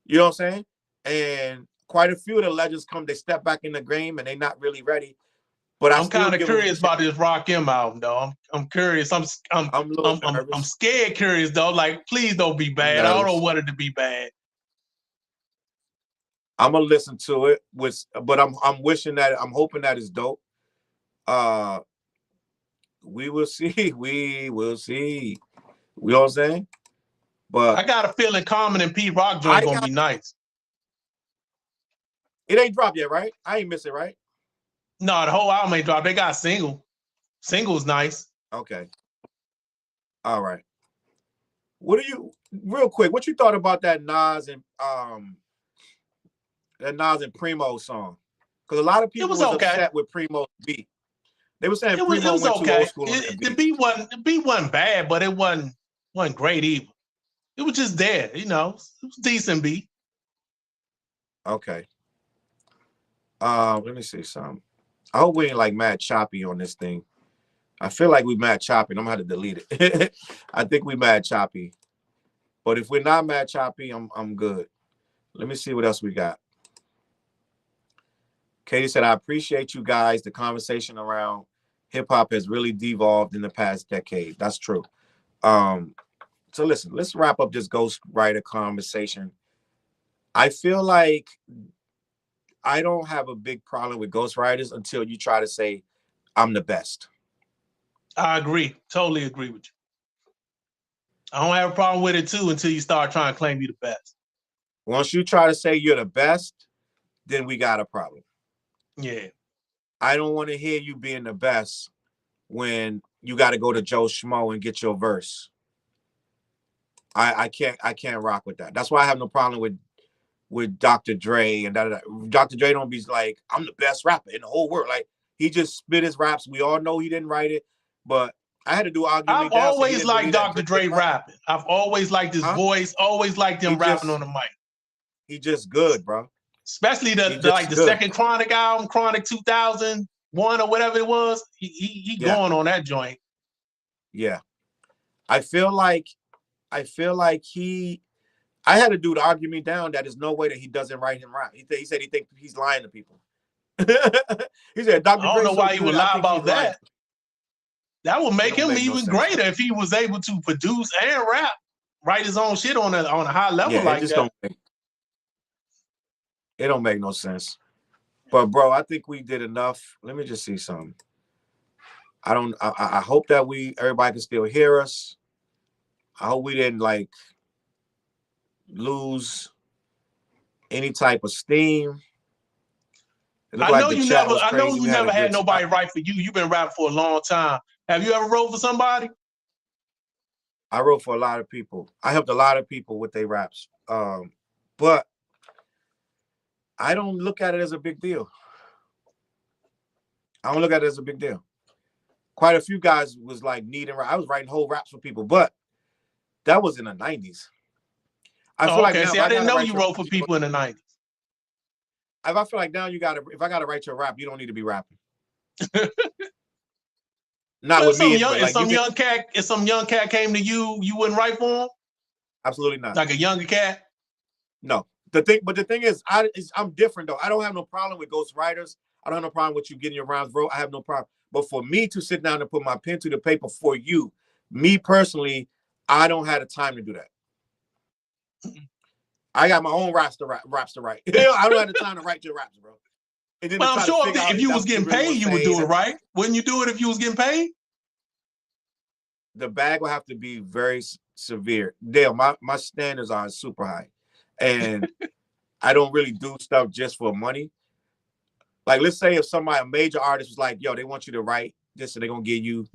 You know what I'm saying? And quite a few of the legends they step back in the game and they're not really ready. But I'm kind of curious about this Rakim album though. I'm curious. I'm scared curious though. Like, please don't be bad. I don't want it to be bad. I'm gonna listen to it but I'm hoping that it's dope. We will see. We will see. You know what I'm saying? But I got a feeling Common and Pete Rock joint gonna be nice. It ain't dropped yet, right? I ain't miss it, right? No, the whole album ain't dropped. They got a single. Single's nice. Okay. All right. Real quick, what you thought about that Nas and Primo song? Because a lot of people was upset with Primo's beat. They were saying Primo went too old school. The beat wasn't bad, but it wasn't great either. It was just there, you know. It was a decent beat. Okay. Let me see something. I hope we ain't like mad choppy on this thing. I feel like we mad choppy. I'm gonna have to delete it. I think we mad choppy. But if we're not mad choppy, I'm good. Let me see what else we got. Katie said, I appreciate you guys. The conversation around hip-hop has really devolved in the past decade. That's true. So listen, let's wrap up this ghostwriter conversation. I feel like I don't have a big problem with ghostwriters until you try to say, I'm the best. I agree. Totally agree with you. I don't have a problem with it too until you start trying to claim you're the best. Once you try to say you're the best, then we got a problem. Yeah. I don't want to hear you being the best when you got to go to Joe Schmo and get your verse. I can't rock with that. That's why I have no problem with Dr. Dre and Dr. Dre don't be like, I'm the best rapper in the whole world. Like, he just spit his raps. We all know he didn't write it, but I had to do argument. I've always liked Dr. Dre rapping. I've always liked his voice. Always liked him rapping on the mic. He just good, bro. Especially the second Chronic album, Chronic 2001 or whatever it was. He going on that joint. Yeah, I feel like I had a dude argue me down that there's no way that he doesn't write him rap. He said he thinks he's lying to people. He said Dr. I don't know why he would lie about that. That would make him even greater if he was able to produce and rap, write his own shit on a high level like that. It don't make no sense. But bro, I think we did enough. Let me just see something. I hope that everybody can still hear us. I hope we didn't like lose any type of steam. I know you never had nobody write for you. You've been rapping for a long time. Have you ever wrote for somebody? I wrote for a lot of people. I helped a lot of people with their raps. But I don't look at it as a big deal. I don't look at it as a big deal. Quite a few guys was like needing rap. I was writing whole raps for people, but that was in the 90s. I feel like now, see, I didn't know you wrote for people in the 90s. I feel like now if I gotta write your rap, you don't need to be rapping. Not with me. If some young cat came to you, you wouldn't write for him? Absolutely not. Like a younger cat? No. But the thing is, I'm different though. I don't have no problem with ghostwriters. I don't have no problem with you getting your rhymes wrote. I have no problem. But for me to sit down and put my pen to the paper for you, me personally, I don't have the time to do that. I got my own raps to write. I don't have the time to write your raps, bro. Well, I'm sure if you was getting paid, you would do it, right? Wouldn't you do it if you was getting paid? The bag will have to be very severe. Dale, my standards are super high. And I don't really do stuff just for money. Like, let's say if a major artist was like, yo, they want you to write this and they're going to give you,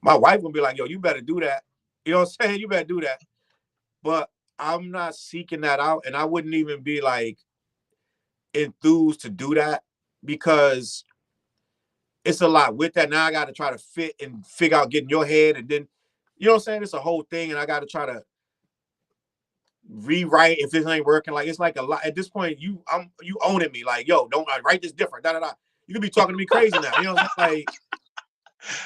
my wife will be like, yo, you better do that. You know what I'm saying? You better do that. But I'm not seeking that out. And I wouldn't even be like enthused to do that because it's a lot with that. Now I got to try to fit and figure out getting your head. And then, you know what I'm saying? It's a whole thing. And I got to try to rewrite if this ain't working. Like, it's like a lot at this point. You owning me, like, yo, don't write this different. You could be talking to me crazy now. You know what I'm saying? Like,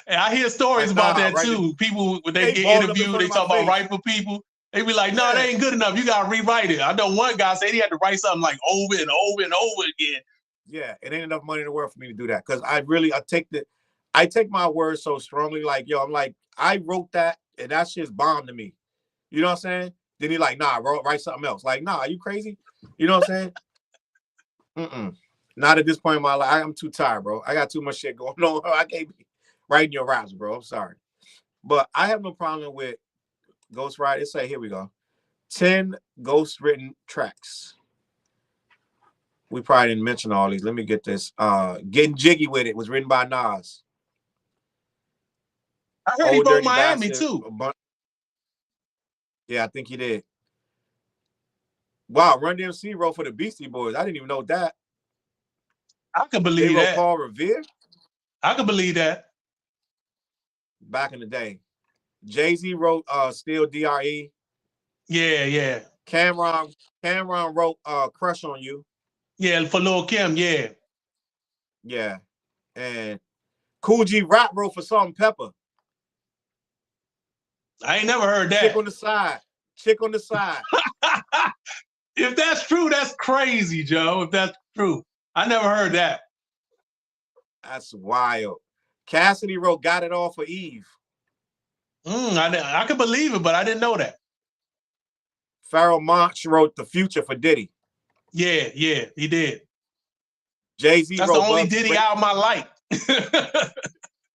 and I hear stories about that too. People when they get interviewed, they talk about writing for people. They be like, no, that ain't good enough. You gotta rewrite it. I know one guy said he had to write something like over and over and over again. Yeah, it ain't enough money in the world for me to do that. Cause I take my words so strongly, like, yo, I'm like, I wrote that and that shit's bomb to me. You know what I'm saying? Then he like, nah, write something else. Like, nah, are you crazy? You know what I'm saying? Not at this point in my life. I'm too tired, bro. I got too much shit going on. I can't be writing your raps, bro. I'm sorry. But I have no problem with ghostwriting. It's like, here we go. 10 ghost-written tracks. We probably didn't mention all these. Let me get this. Getting Jiggy With It was written by Nas. I heard he wrote Miami too. Yeah, I think he did. Wow, Run DMC wrote for the Beastie Boys. I didn't even know that. I could believe that. Paul Revere. I could believe that. Back in the day. Jay-Z wrote Still DRE. Yeah. Cameron wrote Crush on You. Yeah, for Lil' Kim, yeah. Yeah. And Cool G Rap wrote for Salt and Pepper. I ain't never heard that. Chick on the side. If that's true, that's crazy, Joe. If that's true. I never heard that. That's wild. Cassidy wrote Got It All for Eve. I could believe it, but I didn't know that. Pharoah Monch wrote The Future for Diddy. Yeah, he did. Jay-Z wrote That's the only Diddy album I like.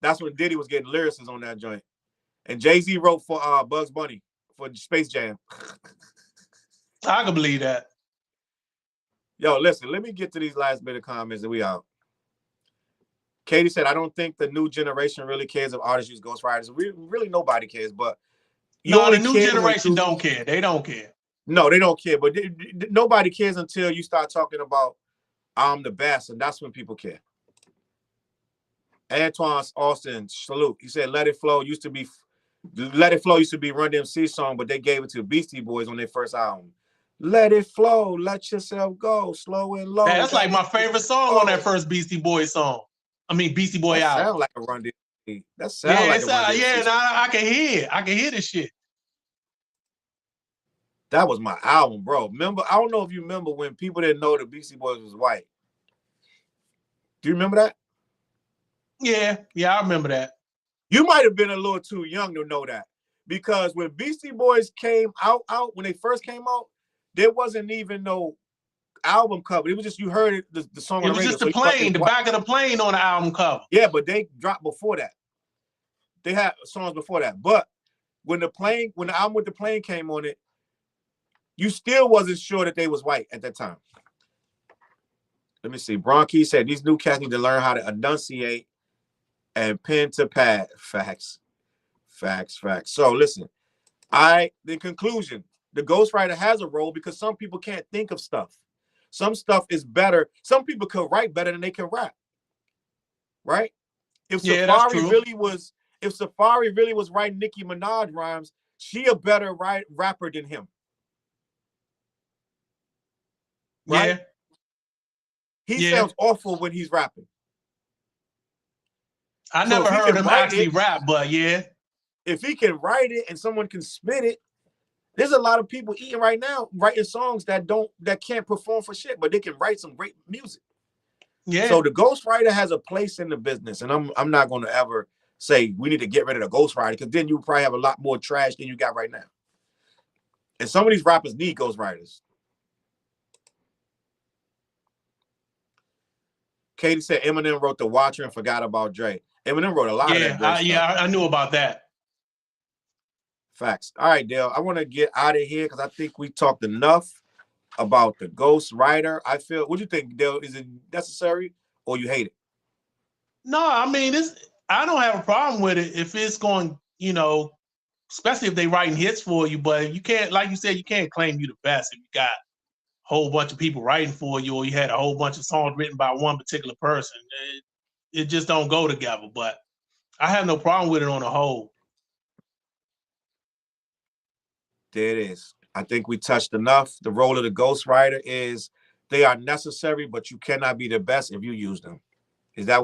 That's when Diddy was getting lyricists on that joint. And Jay-Z wrote for Bugs Bunny for Space Jam. I can believe that. Yo, listen, let me get to these last bit of comments and we out. Katie said, I don't think the new generation really cares if artists use ghostwriters. Really nobody cares, but the new generation don't care. They don't care. No, they don't care, but nobody cares until you start talking about I'm the best, and that's when people care. Antoine Austin, salute. He said, Let It Flow used to be Run DMC song, but they gave it to Beastie Boys on their first album. Let it flow, let yourself go, slow and low. That's like my favorite song on that first Beastie Boy song. I mean, Beastie Boy album. Sound like a Run DMC. That sound like a Run DMC. Yeah, I can hear it. I can hear this shit. That was my album, bro. Remember, I don't know if you remember when people didn't know the Beastie Boys was white. Do you remember that? Yeah, I remember that. You might have been a little too young to know that, because when Beastie Boys came out when they first came out, there wasn't even no album cover. It was just, you heard it, the song on the radio. It was just the plane, the back of the plane on the album cover. Yeah, but they dropped before that. They had songs before that. But when the album with the plane came on it, you still wasn't sure that they was white at that time. Let me see. Bronchi said these new cats need to learn how to enunciate and pen to pad. Facts. So listen, the conclusion, the ghostwriter has a role because some people can't think of stuff. Some stuff is better. Some people could write better than they can rap. Right? If Safari really was writing Nicki Minaj rhymes, she a better rapper than him. Right? Yeah. He sounds awful when he's rapping. I never heard him actually rap, but yeah. If he can write it and someone can spit it, there's a lot of people eating right now, writing songs that can't perform for shit, but they can write some great music. Yeah. So the ghostwriter has a place in the business, and I'm not going to ever say we need to get rid of the ghostwriter, because then you probably have a lot more trash than you got right now. And some of these rappers need ghostwriters. Katie said Eminem wrote The Watcher and forgot about Dre. Eminem wrote a lot of that great stuff. I knew about that. Facts. All right, Dale, I want to get out of here because I think we talked enough about the ghostwriter. What do you think, Dale? Is it necessary or you hate it? No, I mean, I don't have a problem with it if it's going, especially if they writing hits for you, but you can't, like you said, you can't claim you the best if you got a whole bunch of people writing for you, or you had a whole bunch of songs written by one particular person. It just don't go together, but I have no problem with it on the whole. There it is. I think we touched enough. The role of the ghostwriter is they are necessary, but you cannot be the best if you use them. Is that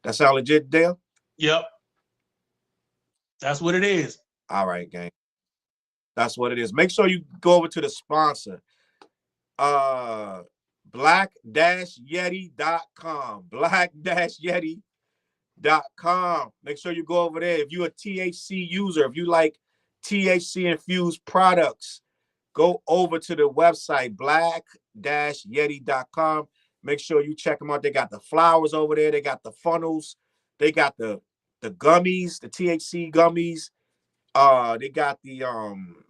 that sound legit, Dale? Yep. That's what it is. All right, gang. That's what it is. Make sure you go over to the sponsor. Black-Yeti.com. Black-Yeti.com. Make sure you go over there. If you're a THC user, if you like THC infused products, go over to the website black-yeti.com. Make sure you check them out. They got the flowers over there. They got the funnels. They got the gummies, the THC gummies. They got the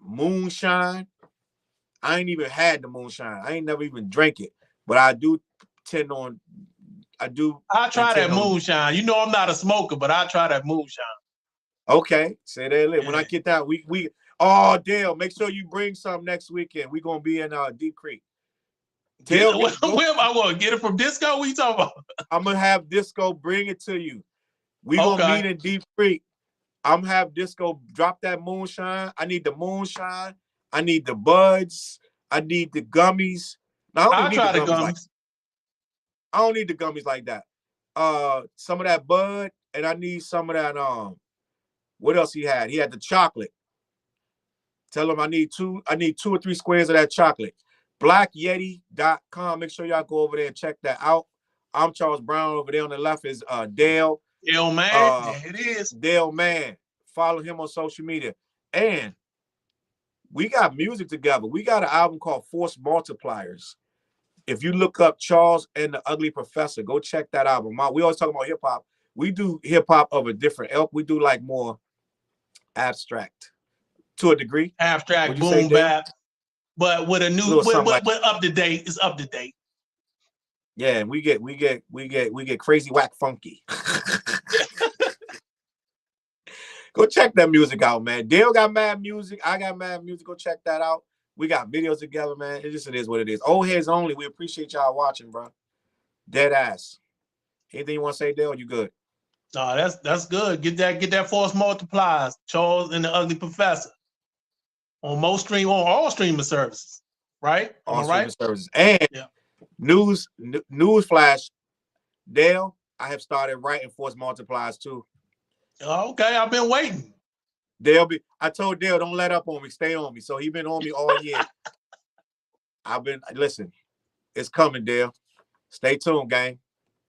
moonshine. I ain't even had the moonshine. I ain't never even drank it, but I do tend on. I try that moonshine. I'm not a smoker, but I try that moonshine. Okay, say that. Yeah. When I get that, Dale, make sure you bring some next weekend. We're gonna be in Deep Creek. Dale, where am I going? Get it from Disco? What you talking about? I'm gonna have Disco bring it to you. We gonna meet in Deep Creek. I'm gonna have Disco drop that moonshine. I need the moonshine. I need the buds. I need the gummies. Now, I don't need the gummies like that. Some of that bud, and I need some of that. What else he had? He had the chocolate. Tell him I need 2 or 3 squares of that chocolate. BlackYeti.com. Make sure y'all go over there and check that out. I'm Charles Brown. Over there on the left is Dale. Dale Man. There it is. Dale Man. Follow him on social media. And we got music together. We got an album called Force Multipliers. If you look up Charles and the Ugly Professor, go check that album out. We always talk about hip hop. We do hip hop of a different ilk. We do like more abstract to a degree. Abstract, boom bap, but with a new, but up to date. It's up to date. Yeah, and we get crazy whack funky. Go check that music out, man. Dale got mad music. I got mad music. Go check that out. We got videos together, man. It is what it is. Old heads only. We appreciate y'all watching, bro. Dead ass. Anything you want to say, Dale? You good? No, that's good. Get that Force Multipliers. Charles and the Ugly Professor on all streaming services, right? All streaming services. And news flash, Dale, I have started writing Force Multipliers too. Okay, I've been waiting. I told Dale, don't let up on me, stay on me. So he been on me all year. Listen, it's coming, Dale. Stay tuned, gang.